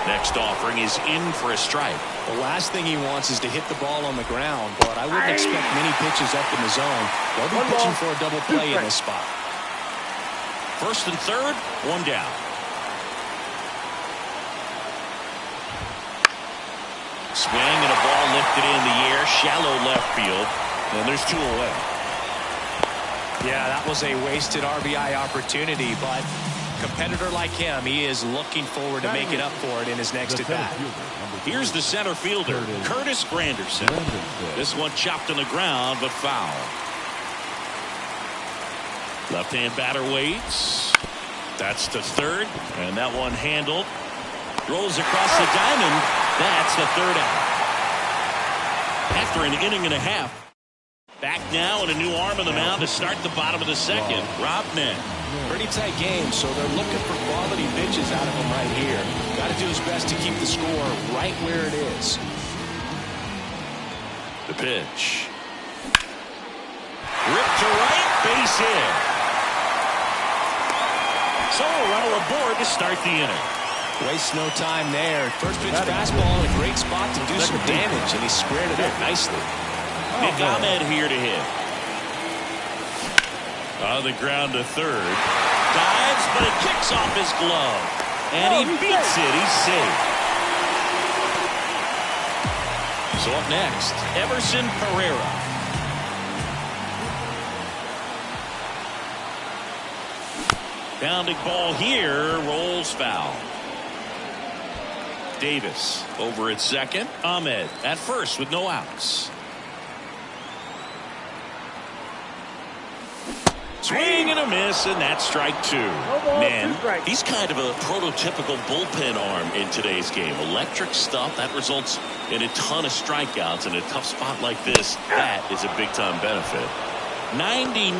Next offering is in for a strike. The last thing he wants is to hit the ball on the ground, but I wouldn't expect many pitches up in the zone. They'll be pitching for a double play in this spot. First and third, one down. Swing and a ball lifted in the air, shallow left field, and there's two away. Yeah, that was a wasted RBI opportunity, but competitor like him, he is looking forward to making up for it in his next at bat. Here's the center fielder, Curtis Granderson. This one chopped on the ground, but foul. Left-hand batter waits. That's the third, and that one handled. Rolls across the diamond. That's the third out. After an inning and a half. Back now and a new arm on the mound to start the bottom of the second. Rob Nett. Pretty tight game, so they're looking for quality pitches out of him right here. Got to do his best to keep the score right where it is. The pitch. Ripped to right, base hit. So a runner aboard to start the inning. Wastes no time there. First pitch fastball in a great spot to do some damage, and he squared it up nicely. Nick Ahmed here to hit. On the ground to third. Dives, but it kicks off his glove. And he beats it. He's safe. So up next, Everson Pereira. Bounding ball here. Rolls foul. Davis over at second. Ahmed at first with no outs. Swing and a miss, and that's strike two. Man, he's kind of a prototypical bullpen arm in today's game. Electric stuff that results in a ton of strikeouts in a tough spot like this. That is a big-time benefit. 99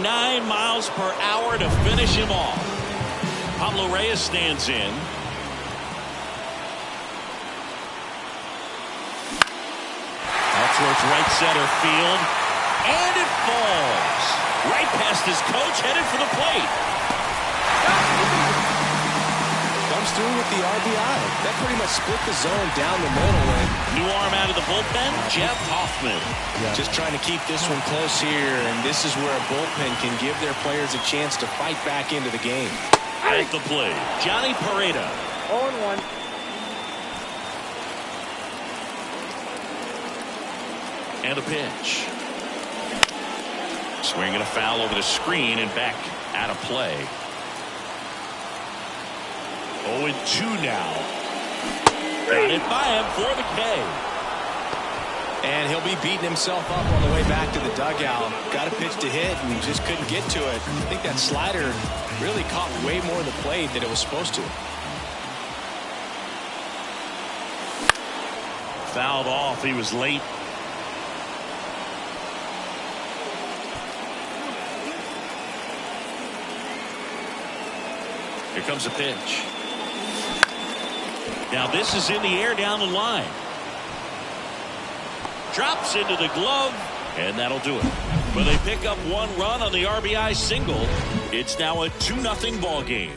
miles per hour to finish him off. Pablo Reyes stands in. Out towards right center field, and it falls. Right past his coach, headed for the plate. Comes through with the RBI. That pretty much split the zone down the middle. And new arm out of the bullpen, Jeff Hoffman. Just trying to keep this one close here, and this is where a bullpen can give their players a chance to fight back into the game. At the plate, Johnny Pareda. 0-1. And a pitch. Swinging a foul over the screen and back out of play. 0-2 now. Got it by him for the K. And he'll be beating himself up on the way back to the dugout. Got a pitch to hit and just couldn't get to it. I think that slider really caught way more of the plate than it was supposed to. Fouled off. He was late. Here comes a pitch. Now this is in the air down the line. Drops into the glove, and that'll do it. But they pick up one run on the RBI single. It's now a 2-0 ball game.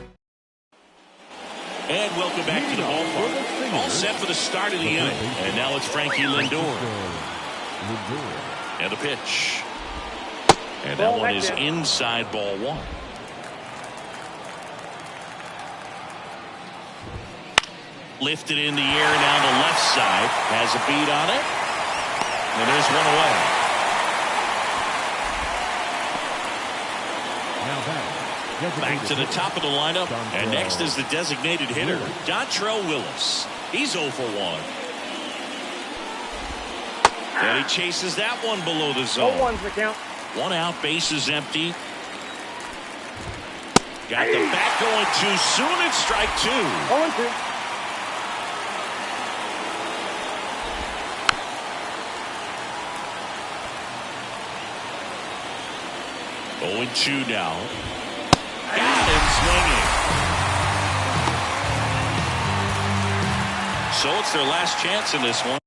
And welcome back to the ballpark. All set for the start of the inning. And now it's Frankie Lindor. And the pitch. And that one is inside ball one. Lifted in the air down the left side. Has a beat on it. And there's one away. Now Back to the top of the lineup. And next is the designated hitter, Dontrelle Willis. He's 0 for 1. And he chases that one below the zone. 0-1's the count. One out, bases empty. Got the bat going too soon. It's strike 2. 0-2. Oh, 2 now. Got him swinging. So it's their last chance in this one.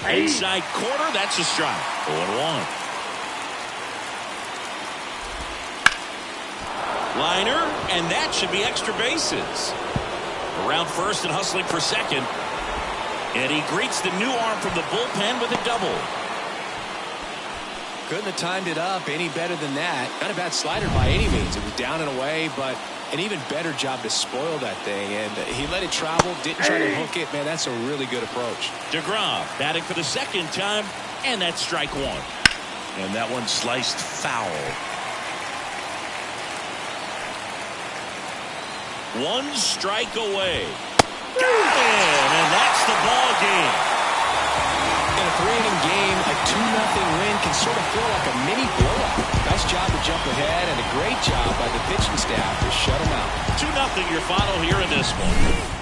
Inside corner, that's a strike. 0-1. Liner, and that should be extra bases. Around first and hustling for second. And he greets the new arm from the bullpen with a double. Couldn't have timed it up any better than that. Not a bad slider by any means. It was down and away, but an even better job to spoil that thing. And he let it travel, didn't try to hook it. Man, that's a really good approach. DeGrom batting for the second time, and that's strike 1. And that one sliced foul. 1 strike away. Got him, and that's the ball game. In a 3-inning game, a 2-0 win can sort of feel like a mini blowout. Nice job to jump ahead, and a great job by the pitching staff to shut them out. 2-0 your final here in this one.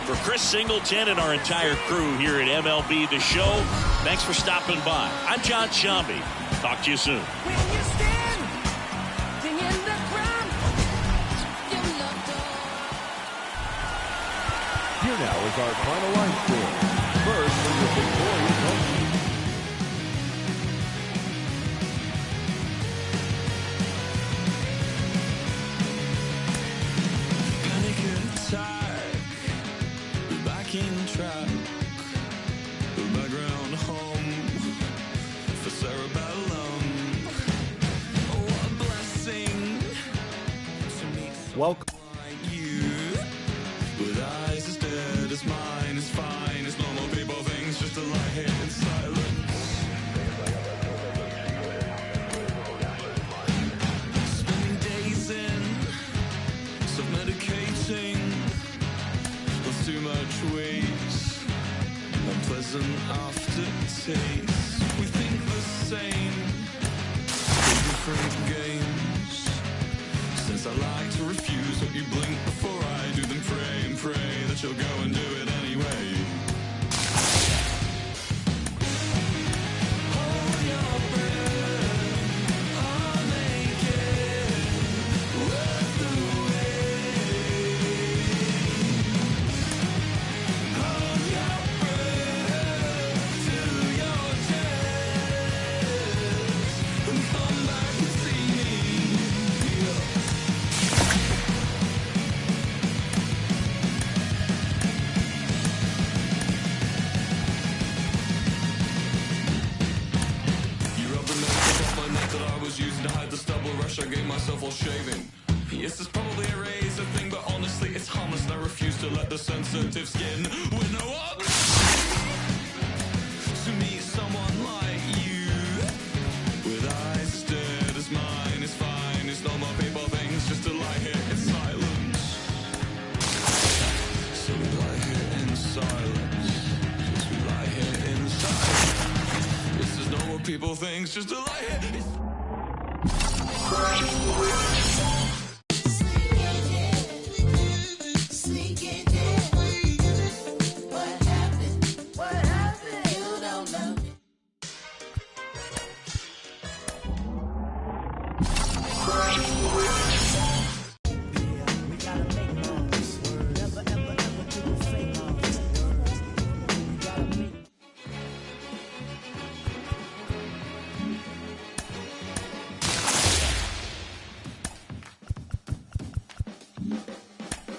For Chris Singleton and our entire crew here at MLB The Show, thanks for stopping by. I'm John Shambi. Talk to you soon. Here now is our final line score. First from the victorious home team. Panic attack. We're back in track. We're background home for cerebellum. Oh, what a blessing to meet Welcome. you. With eyes as dead as mine, as fine as normal people, things just to lie here in silence. Spending days in self-medicating with too much waste, unpleasant aftertaste. We think the same, play different games. Since I like to refuse, hope you blink before I do, then pray and pray that you'll go and do it anyway. Hold your breath, I'll make it worth the wait. Hold your breath to your chest and come back and see me. Using to hide the stubble rush, I gave myself all shaving. Yes, it's probably a razor thing, but honestly it's harmless and I refuse to let the sensitive skin win no one. To meet someone like you, with eyes as dead as mine, is fine. It's normal people things just to lie here in silence. So we lie here in silence. Yes, we lie here in silence. This is normal people things just to lie here.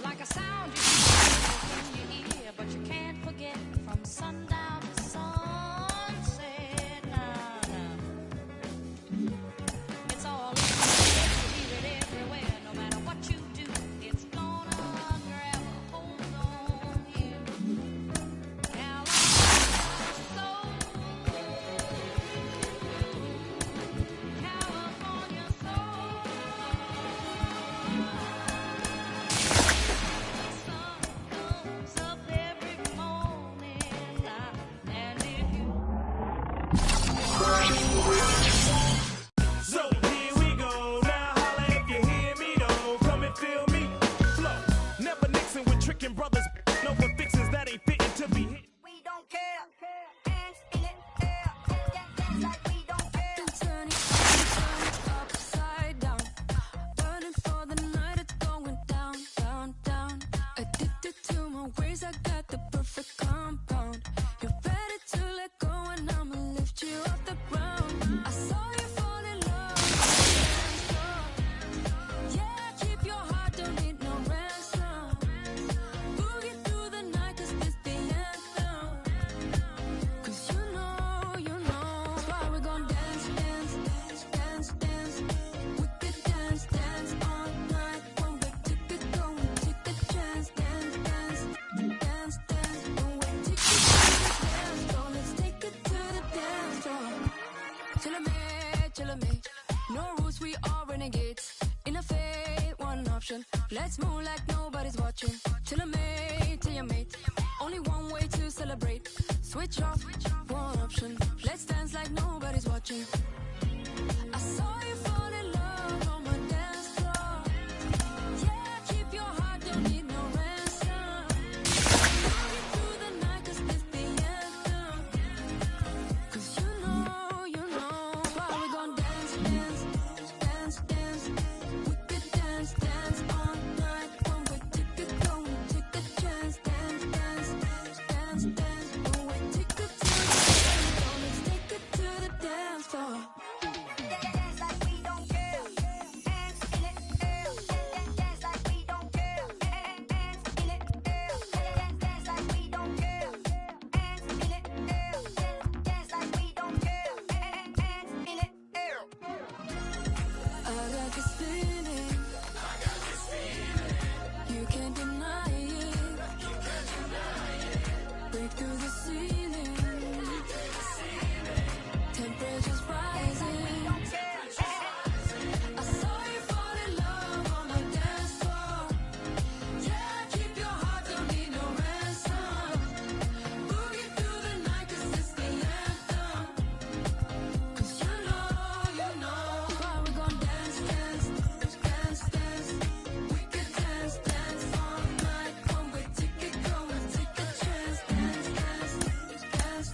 Like a sound you in your ear, but you can't forget from sundown to sunset. Nah, nah. working brothers over fixes that ain't fitting to be hit. We don't care. Hands in the air. Dance like we don't care. Turn it upside down. Burning for the night, it's going down, down, down. Addicted to my ways, I got the perfect compound. You're ready to let go and I'ma lift you off the ground. I saw you fall in love. Yeah, keep your heart, don't need no ransom. Boogie through the night, cause this the anthem. Cause you know, that's why we gon' dance, dance, dance, dance, dance. We could dance, dance all night. One way ticket, go and take a chance. Dance, dance, dance, dance. One way ticket to the dance floor. Let's take it to the dance floor. Chill a me. No rules, we all renegades. In a fate, one option. Let's move like nobody's watching. Chill a mate, till your mate. Only one way to celebrate. Switch off, one option. Let's dance like nobody's watching. I saw you fall in love on my dance floor. Yeah, keep your heart, don't need no ransom. Boogie through the night, cause this the anthem. Cause you know, that's why we gon' dance, dance, dance, dance. We could dance, dance all night. One way ticket, go and take a chance. Dance, dance, dance, dance. One way ticket to the dance floor. Let's take it to the dance floor. Dance like we don't care. Hands in the air. Dance like we don't care. Hands in the air. Dance like we don't care. Hands in the air. Dance like we don't care. Hands in the air. I got this feeling. You can't deny it. Break through the ceiling. Temperature's rising. I saw you fall in love on my dance floor. Yeah, keep your heart, don't need no ransom. Boogie through the night, cause it's the anthem. Cause you know, why we gon' dance, dance, dance, dance. We could dance, dance all night. One way ticket, go and take a chance. Dance, dance, dance, dance.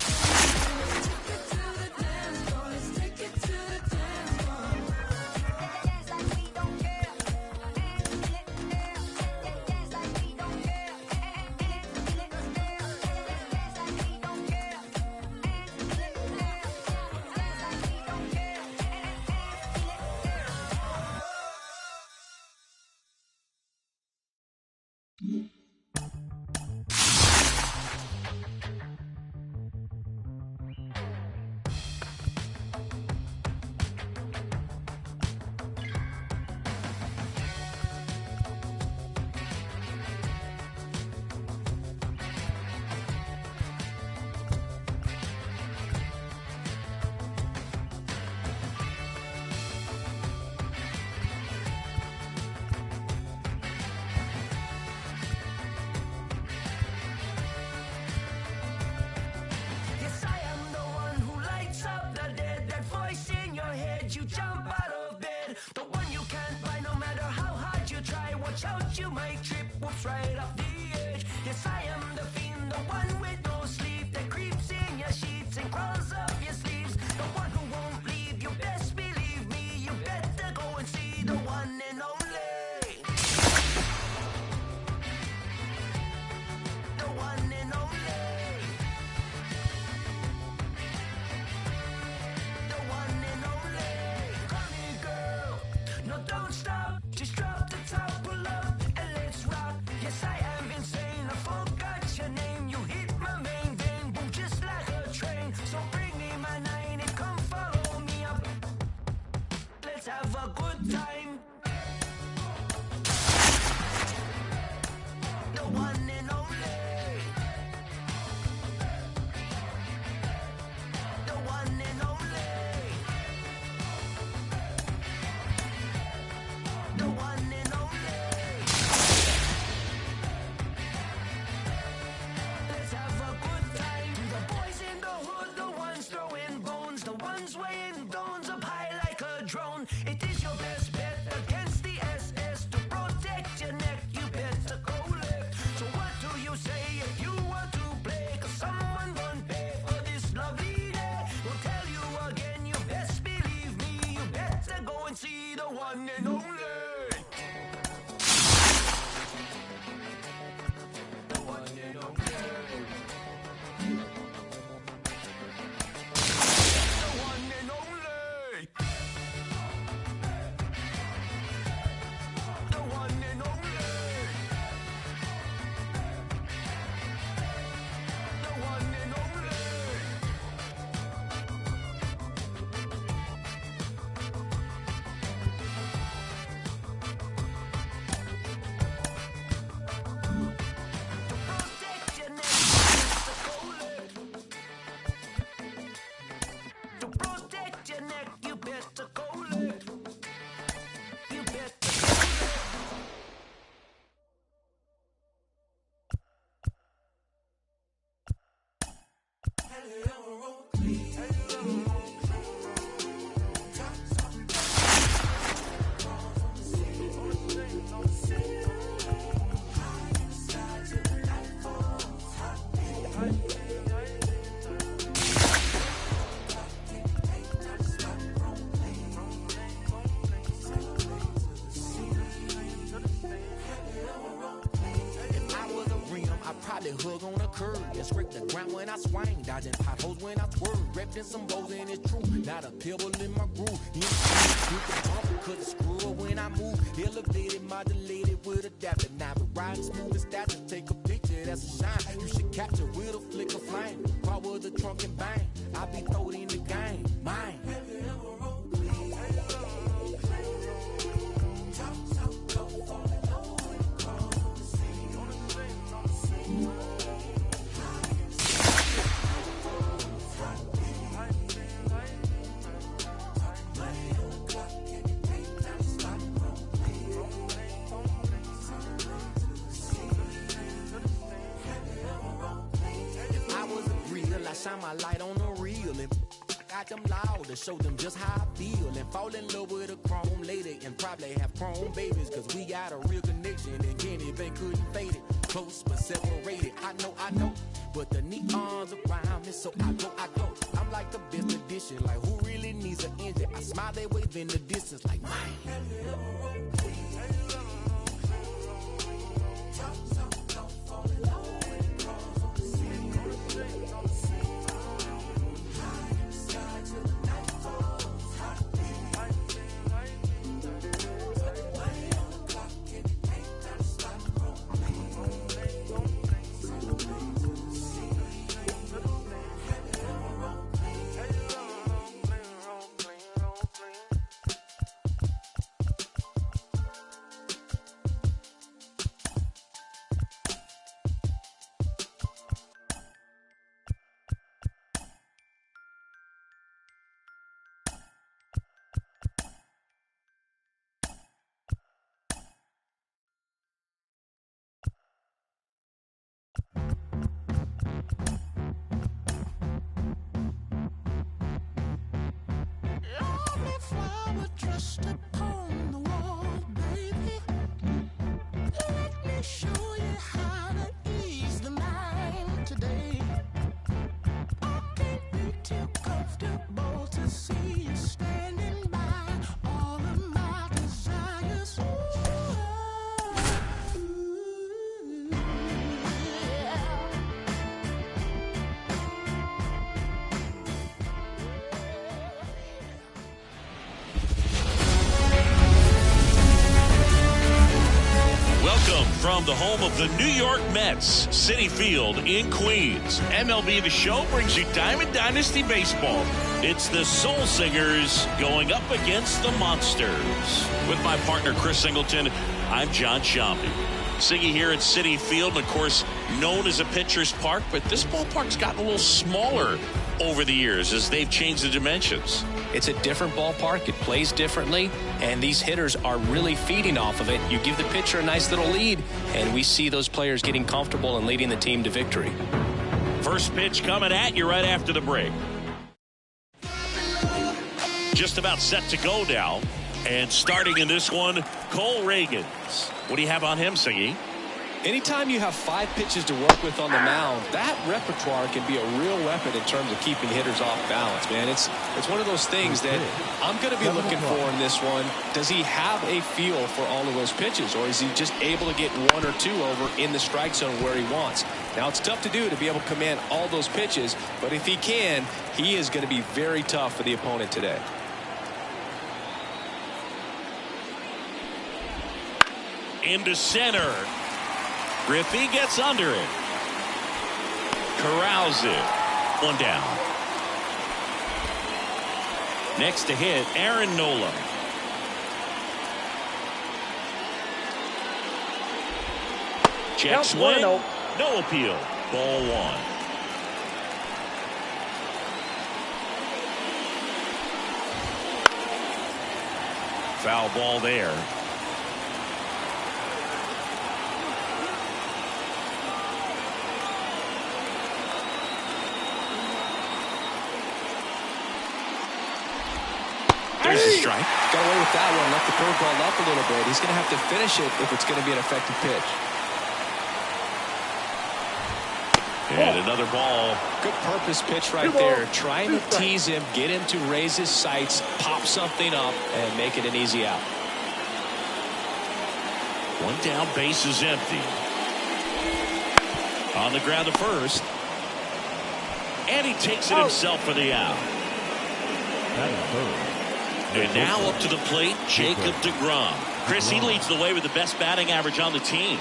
Take it to the dance floor. Let's take it to the dance floor. Dance like we don't care. Hands in the air. Dance like we don't care. Hands in the air. Dance like we don't care. Hands in the air. Dance like we don't care. Hands in the air. Yes, I am the one who lights up the dead. That voice in your head, you jump out of bed. The one you can't buy no matter how hard you try. Watch out, you might trip, whoops, right off the edge. Yes, I am the fiend, the one with no sleep. That creeps in your sheets and crawls up your sleeves. The one who won't leave, you best believe me. You better go and see the one and only. The one and only. The one and only. Come here, girl. No, don't stop. Just drop the top, pull up, and let's rock. Yes, I am insane. I forgot. one and only. The one and only. The one and only. The one and only. The one and only. To protect your neck, you better call it. You better call it. If I was a rim, I'd probably hug on a curb and scrape the ground when I swing, dodging potholes when I swerve, repping some bows and it's true. Not a pebble in my groove. You can bump, cut the screw when I move. Elevated, modulated with adaptive. Now we're riding smooth and stature. Take a picture, that's a shine. You should capture with a flick of flame. Crawl with the trunk and bang. I be throwed in the game. Mine. If I was a grill, I shine my light on the reel and I got them loud to show them just how I feel and fall in love with a chrome lady and probably have chrome babies cause we got a real connection and Kenny Bank couldn't fade it. Close but separated, I know, but the neons around me so I go. I'm like the best edition, like who really needs an engine? I smile, they wave in the distance like mine. Lovely flower dressed upon the wall, baby. Let me show you how to ease the mind today. I can't be too comfortable to see you standing by all of my desires. Welcome from the home of the New York Mets, Citi Field in Queens. MLB The Show brings you Diamond Dynasty Baseball. It's the Soul Singers going up against the Monsters. With my partner, Chris Singleton, I'm John Shambi. Siggy here at Citi Field, of course, known as a pitcher's park, but this ballpark's gotten a little smaller over the years as they've changed the dimensions. It's a different ballpark. It plays differently, and these hitters are really feeding off of it. You give the pitcher a nice little lead, and we see those players getting comfortable and leading the team to victory. First pitch coming at you right after the break. Just about set to go now. And starting in this one, Cole Ragans. What do you have on him, Siggy? Anytime you have 5 pitches to work with on the mound, that repertoire can be a real weapon in terms of keeping hitters off balance, man. It's one of those things that I'm going to be looking for in this one. Does he have a feel for all of those pitches, or is he just able to get 1 or 2 over in the strike zone where he wants? Now, it's tough to do to be able to command all those pitches, but if he can, he is going to be very tough for the opponent today. Into center. Griffey gets under it. Corrals it. 1 down. Next to hit, Aaron Nola. Check swing. No appeal. Ball 1. Foul ball there. There's a strike. Got away with that one. Left the curveball up a little bit. He's going to have to finish it if it's going to be an effective pitch. And another ball. Good purpose pitch right there. Trying to tease him, get him to raise his sights, pop something up, and make it an easy out. 1 down, base is empty. On the ground to first. And he takes it himself for the out. That is third. And now up to the plate, Jacob deGrom. Chris, he leads the way with the best batting average on the team.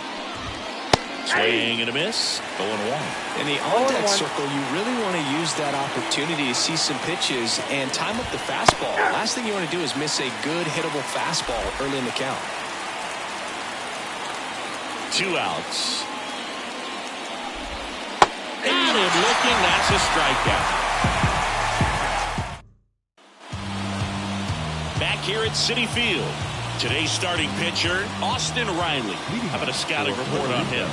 Swing and a miss. 0-1. In the on-deck circle, you really want to use that opportunity to see some pitches and time up the fastball. Last thing you want to do is miss a good hittable fastball early in the count. 2 outs. Got him looking. That's a strikeout. Back here at Citi Field, today's starting pitcher, Austin Riley. How about a scouting report on him?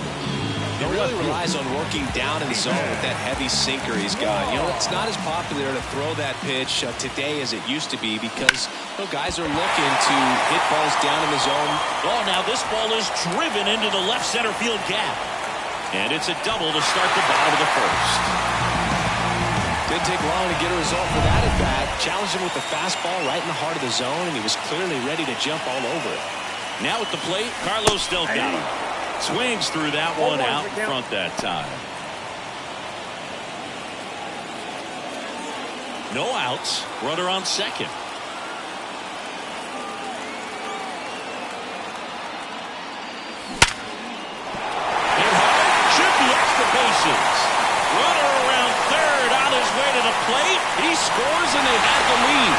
He really relies on working down in the zone with that heavy sinker he's got. You know, it's not as popular to throw that pitch today as it used to be because guys are looking to hit balls down in the zone. Oh, now this ball is driven into the left center field gap. And it's a double to start the bottom of the first. Didn't take long to get a result for that at bat. Challenged him with the fastball right in the heart of the zone, and he was clearly ready to jump all over it. Now at the plate, Carlos Delgado. Swings through that one out in front that time. No outs. Runner on second. Hit hard. Should be extra bases. Runner around third on his way to the plate. He scores and they have the lead.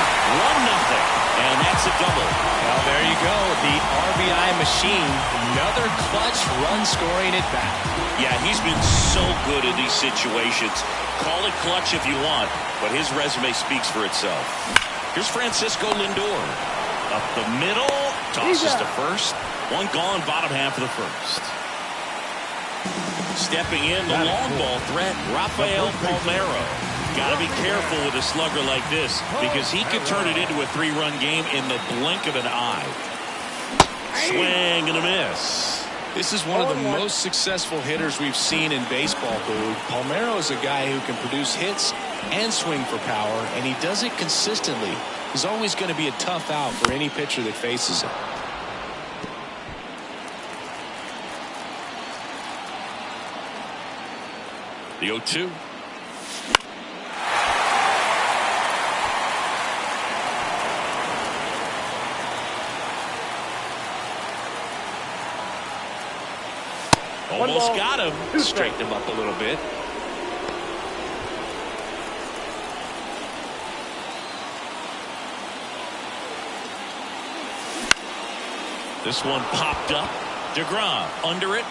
1-0. And that's a double. Well, there you go. The RBI machine. Another clutch run scoring at bat. Yeah, he's been so good in these situations. Call it clutch if you want, but his resume speaks for itself. Here's Francisco Lindor. Up the middle. Tosses to first. 1 gone, bottom half of the first. Stepping in, the long ball threat, Rafael Palmeiro. Got to be careful with a slugger like this because he could turn it into a 3-run game in the blink of an eye. Swing and a miss. This is one of the most successful hitters we've seen in baseball, Boo. Palmeiro is a guy who can produce hits and swing for power, and he does it consistently. He's always going to be a tough out for any pitcher that faces him. The 0-2. Almost got him. Straighten him up a little bit. This one popped up. DeGrom under it.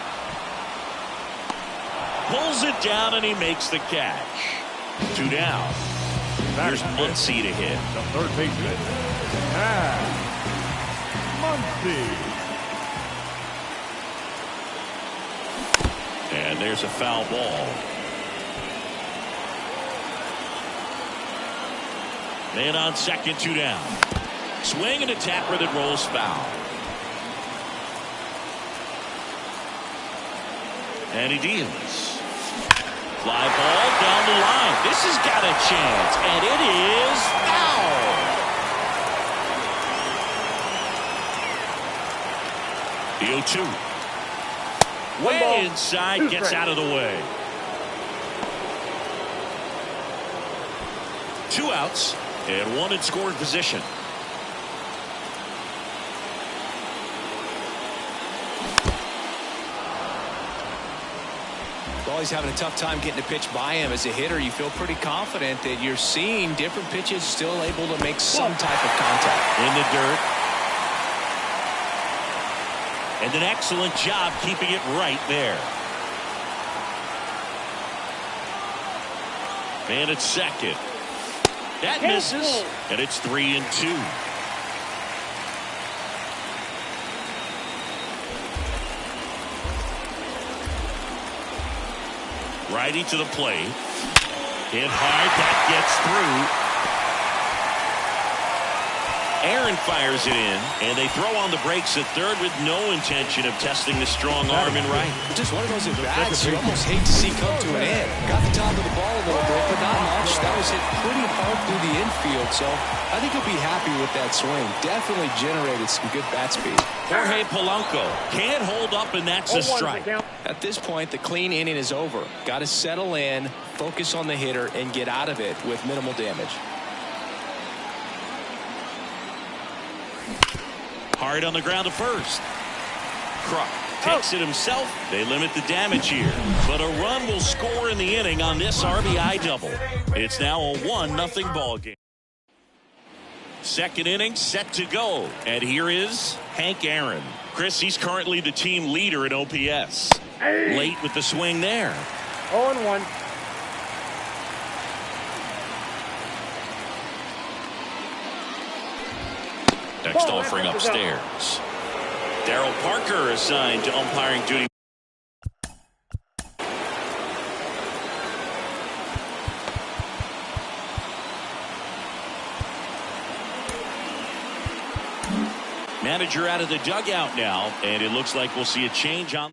Pulls it down and he makes the catch. 2 down. Here's Muncy to hit. The third baseman. Muncy. And there's a foul ball. Man on second, 2 down. Swing and a tapper that rolls foul. And he deals. Fly ball down the line. This has got a chance, and it is foul. The 0-2. Way inside, gets out of the way. 2 outs and 1 in scoring position. Well, he's having a tough time getting a pitch by him. As a hitter, you feel pretty confident that you're seeing different pitches still able to make some type of contact. In the dirt. And an excellent job keeping it right there. And it's second. That misses. And it's 3-2. Righty to the plate. Hit hard. That gets through. Aaron fires it in, and they throw on the brakes at third with no intention of testing the strong arm in right. Just one of those at-bats you almost hate to see come to an end. Got the top of the ball a little bit, but not much. That was hit pretty hard through the infield, so I think he'll be happy with that swing. Definitely generated some good bat speed. Jorge Polanco can't hold up, and that's a strike. At this point, the clean inning is over. Got to settle in, focus on the hitter, and get out of it with minimal damage. Hard on the ground to first. Kruk takes it himself. They limit the damage here, but a run will score in the inning on this RBI double. It's now a 1-0 ball game. Second inning set to go, and here is Hank Aaron. Chris, he's currently the team leader in OPS. Late with the swing there. 0-1. Next offering upstairs. Darryl Parker assigned to umpiring duty. Manager out of the dugout now, and it looks like we'll see a change on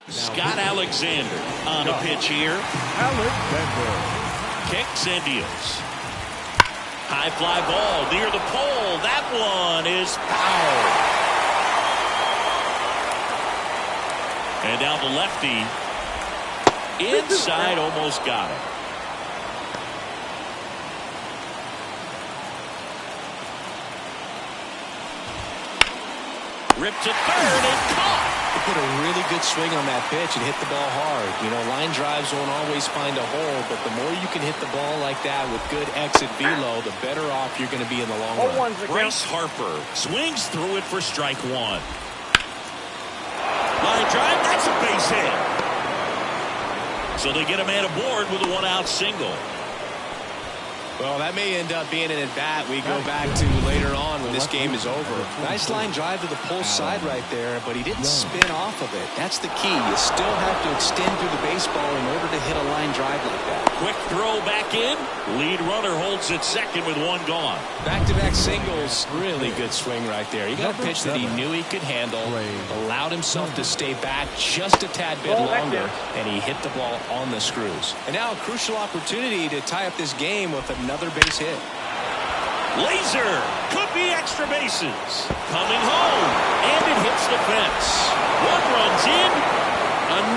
Scott Alexander on a pitch here. Kicks and deals. High fly ball near the pole. That one is foul. And down the lefty. Inside, almost got it. Ripped to third and caught. He put a really good swing on that pitch and hit the ball hard. You know, line drives won't always find a hole, but the more you can hit the ball like that with good exit velo, the better off you're going to be in the long run. Bryce Harper swings through it for strike 1. Line drive, that's a base hit. So they get a man aboard with a 1-out single. Well, that may end up being an at-bat we go back to later on when this game is over. Nice line drive to the pull side right there, but he didn't spin off of it. That's the key. You still have to extend through the baseball in order to hit a line drive like that. Quick throw back in. Lead runner holds at second with 1 gone. Back-to-back singles. Really good swing right there. He got a pitch that he knew he could handle, allowed himself to stay back just a tad bit longer, and he hit the ball on the screws. And now a crucial opportunity to tie up this game with another base hit. Laser could be extra bases. Coming home, and it hits the fence. 1 runs in,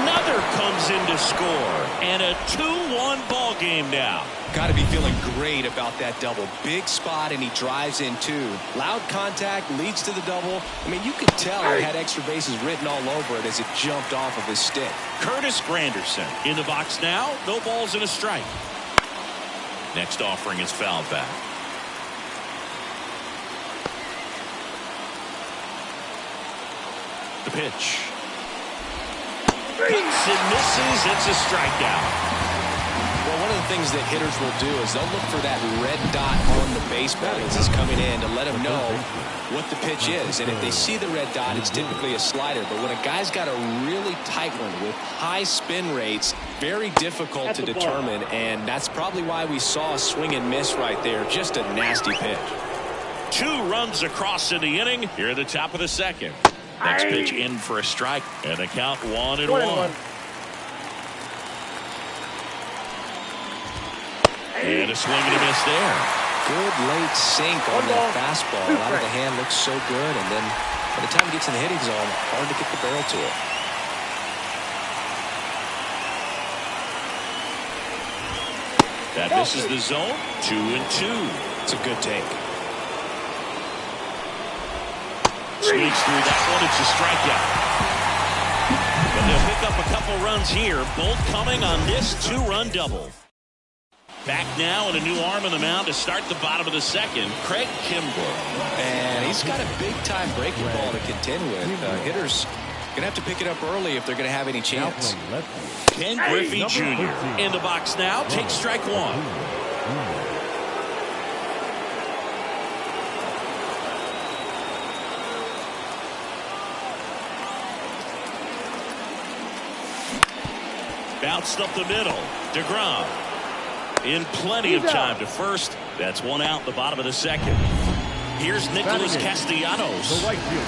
another comes in to score, and a 2-1 ball game now. Got to be feeling great about that double. Big spot, and he drives in too. Loud contact leads to the double. I mean, you could tell it had extra bases written all over it as it jumped off of his stick. Curtis Granderson in the box now. No balls and a strike. Next offering is fouled back. The pitch. Picks and misses. It's a strikeout. Well, one of the things that hitters will do is they'll look for that red dot on the baseball as it's coming in to let them know what the pitch is. And if they see the red dot, it's typically a slider. But when a guy's got a really tight one with high spin rates, very difficult to determine. And that's probably why we saw a swing and miss right there. Just a nasty pitch. 2 runs across in the inning. Here at the top of the second. Next pitch in for a strike. And the count 1-1. And a swing and a miss there. Good late sink on that fastball. Out of the hand looks so good, and then by the time it gets in the hitting zone, hard to get the barrel to it. That misses the zone. 2-2. It's a good take. Swings through that one. It's a strikeout. But they'll pick up a couple runs here, both coming on this 2-run double. Back now and a new arm on the mound to start the bottom of the second, Craig Kimbrel. And he's got a big-time breaking ball to contend with. Hitters going to have to pick it up early if they're going to have any chance. Ken Griffey Jr. in the box now. Takes strike one. Bounced up the middle. DeGrom in plenty of time to first. That's one out the bottom of the second. Here's Nicholas Castellanos. The right fielder,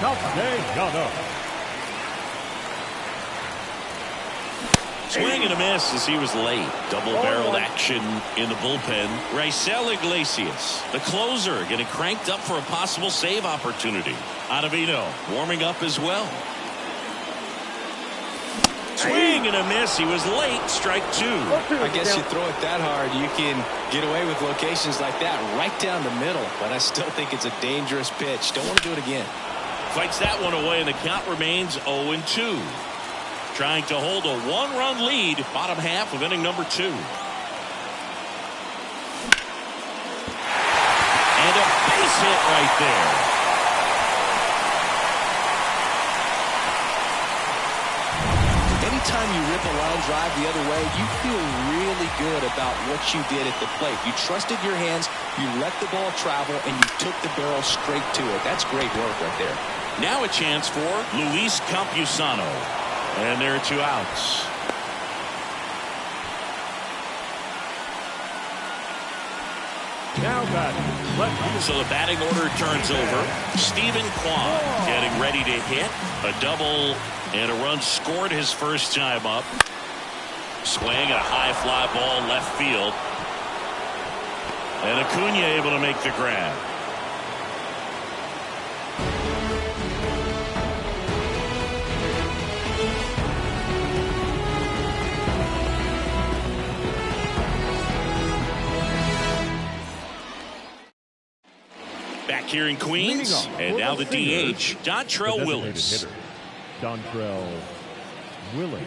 Castellanos. Swing and a miss as he was late. Double-barreled action in the bullpen. Raisel Iglesias, the closer, getting cranked up for a possible save opportunity. Ottavino warming up as well. Swing and a miss. He was late. Strike two. I guess you throw it that hard, you can get away with locations like that right down the middle. But I still think it's a dangerous pitch. Don't want to do it again. Fights that one away, and the count remains 0-2. Trying to hold a one-run lead, bottom half of inning number 2. And a base hit right there. Anytime you rip a line drive the other way, you feel really good about what you did at the plate. You trusted your hands, you let the ball travel, and you took the barrel straight to it. That's great work right there. Now a chance for Luis Campusano. And there are 2 outs. Now batting. So the batting order turns over. Stephen Kwan getting ready to hit. A double and a run scored his first time up. Swing and a high fly ball left field. And Acuna able to make the grab. Back here in Queens, and now the DH, Dontrelle Willis. Dontrelle Willis.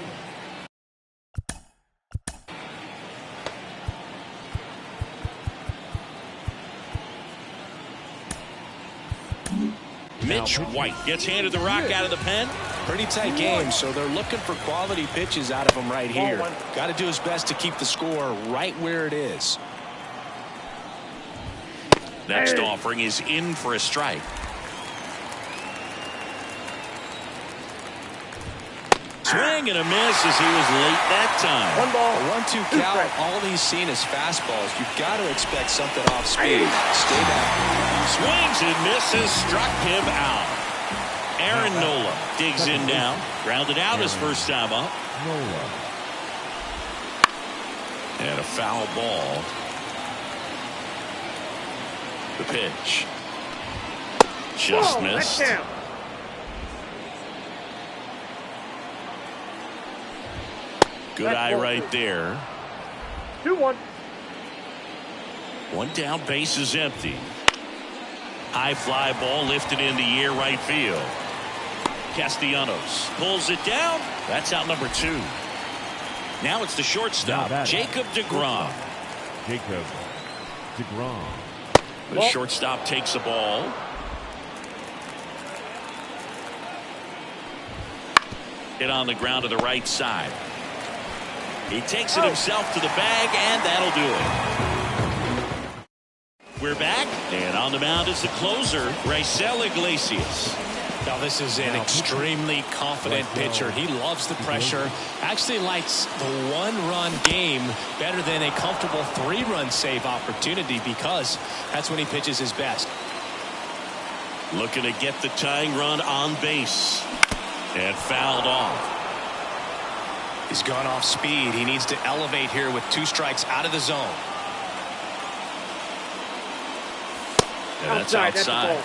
Mitch White gets handed the rock out of the pen. Pretty tight game, so they're looking for quality pitches out of him right here. Got to do his best to keep the score right where it is. Next offering is in for a strike. Swing and a miss as he was late that time. One ball, a 1-2 count. All he's seen is fastballs. You've got to expect something off speed. Stay back. Swings and misses, struck him out. Aaron Nola digs in now. Grounded out his first time up. And a foul ball. The pitch. Just missed. Good eye right there. 2-1. One down, base is empty. High fly ball lifted in the air right field. Castellanos pulls it down. That's out number 2. Now it's the shortstop, Jacob DeGrom. Jacob DeGrom. The shortstop takes the ball. Hit on the ground to the right side. He takes it himself to the bag, and that'll do it. We're back, and on the mound is the closer, Raisel Iglesias. Now this is an extremely confident pitcher. He loves the pressure. Actually likes the one-run game better than a comfortable 3-run save opportunity because that's when he pitches his best. Looking to get the tying run on base. And fouled off. He's gone off speed. He needs to elevate here with 2 strikes out of the zone. And that's outside.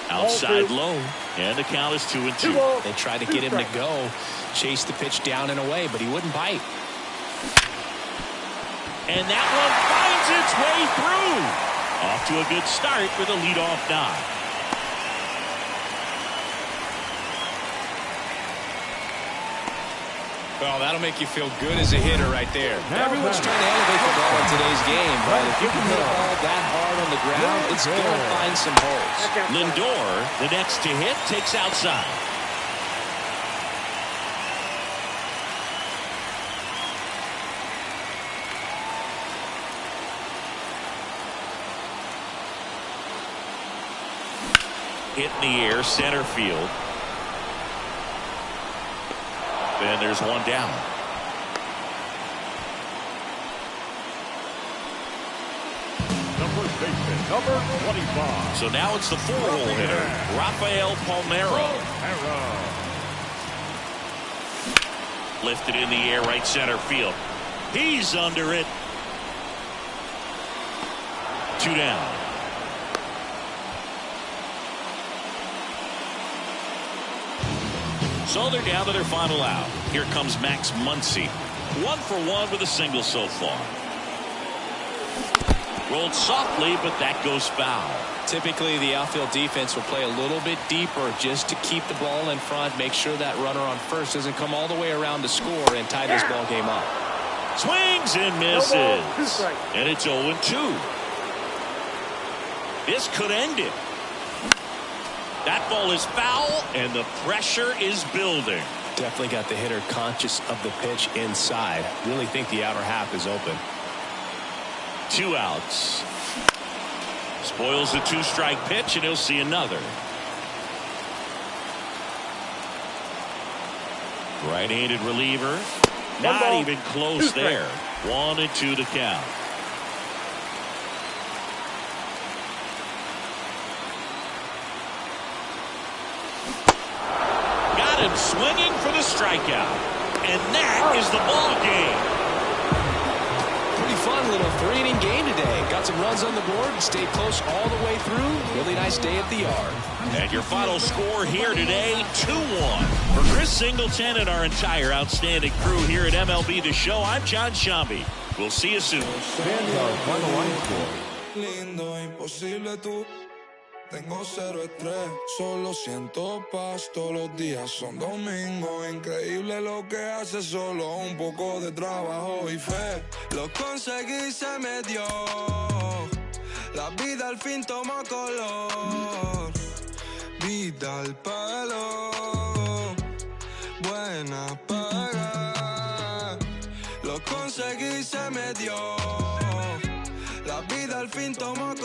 Outside low, and the count is 2-2. They tried to get him to go, chase the pitch down and away, but he wouldn't bite. And that one finds its way through. Off to a good start with a leadoff nod. Well, that'll make you feel good as a hitter right there. Everyone's trying to elevate the ball in today's game, but if you can hit a ball that hard on the ground, it's going to find some holes. Lindor, the next to hit, takes outside. Hit in the air, center field. And there's one down. Number baseman, number 25. So now it's the 4-hole hitter, Rafael Palmeiro. Lifted in the air, right center field. He's under it. 2 down. So they're down to their final out. Here comes Max Muncy. 1 for 1 with a single so far. Rolled softly, but that goes foul. Typically, the outfield defense will play a little bit deeper just to keep the ball in front, make sure that runner on first doesn't come all the way around to score and tie this ball game up. Swings and misses. And it's 0-2. This could end it. That ball is foul, and the pressure is building. Definitely got the hitter conscious of the pitch inside. Really think the outer half is open. 2 outs. Spoils the 2-strike pitch, and he'll see another. Right-handed reliever. Not even close there. 1-2 to count. Got him swinging for the strikeout. And that is the ball game. Pretty fun little 3-inning game today. Got some runs on the board and stayed close all the way through. Really nice day at the yard. And your final score here today, 2-1. For Chris Singleton and our entire outstanding crew here at MLB The Show, I'm John Shambi. We'll see you soon. Lindo, imposible tú. Tengo 0 estrés, solo siento paz. Todos los días son domingo. Increíble lo que hace, solo un poco de trabajo y fe. Lo conseguí, se me dio. La vida al fin tomó color. Vida al palo. Buena paga. Lo conseguí, se me dio. La vida al fin tomó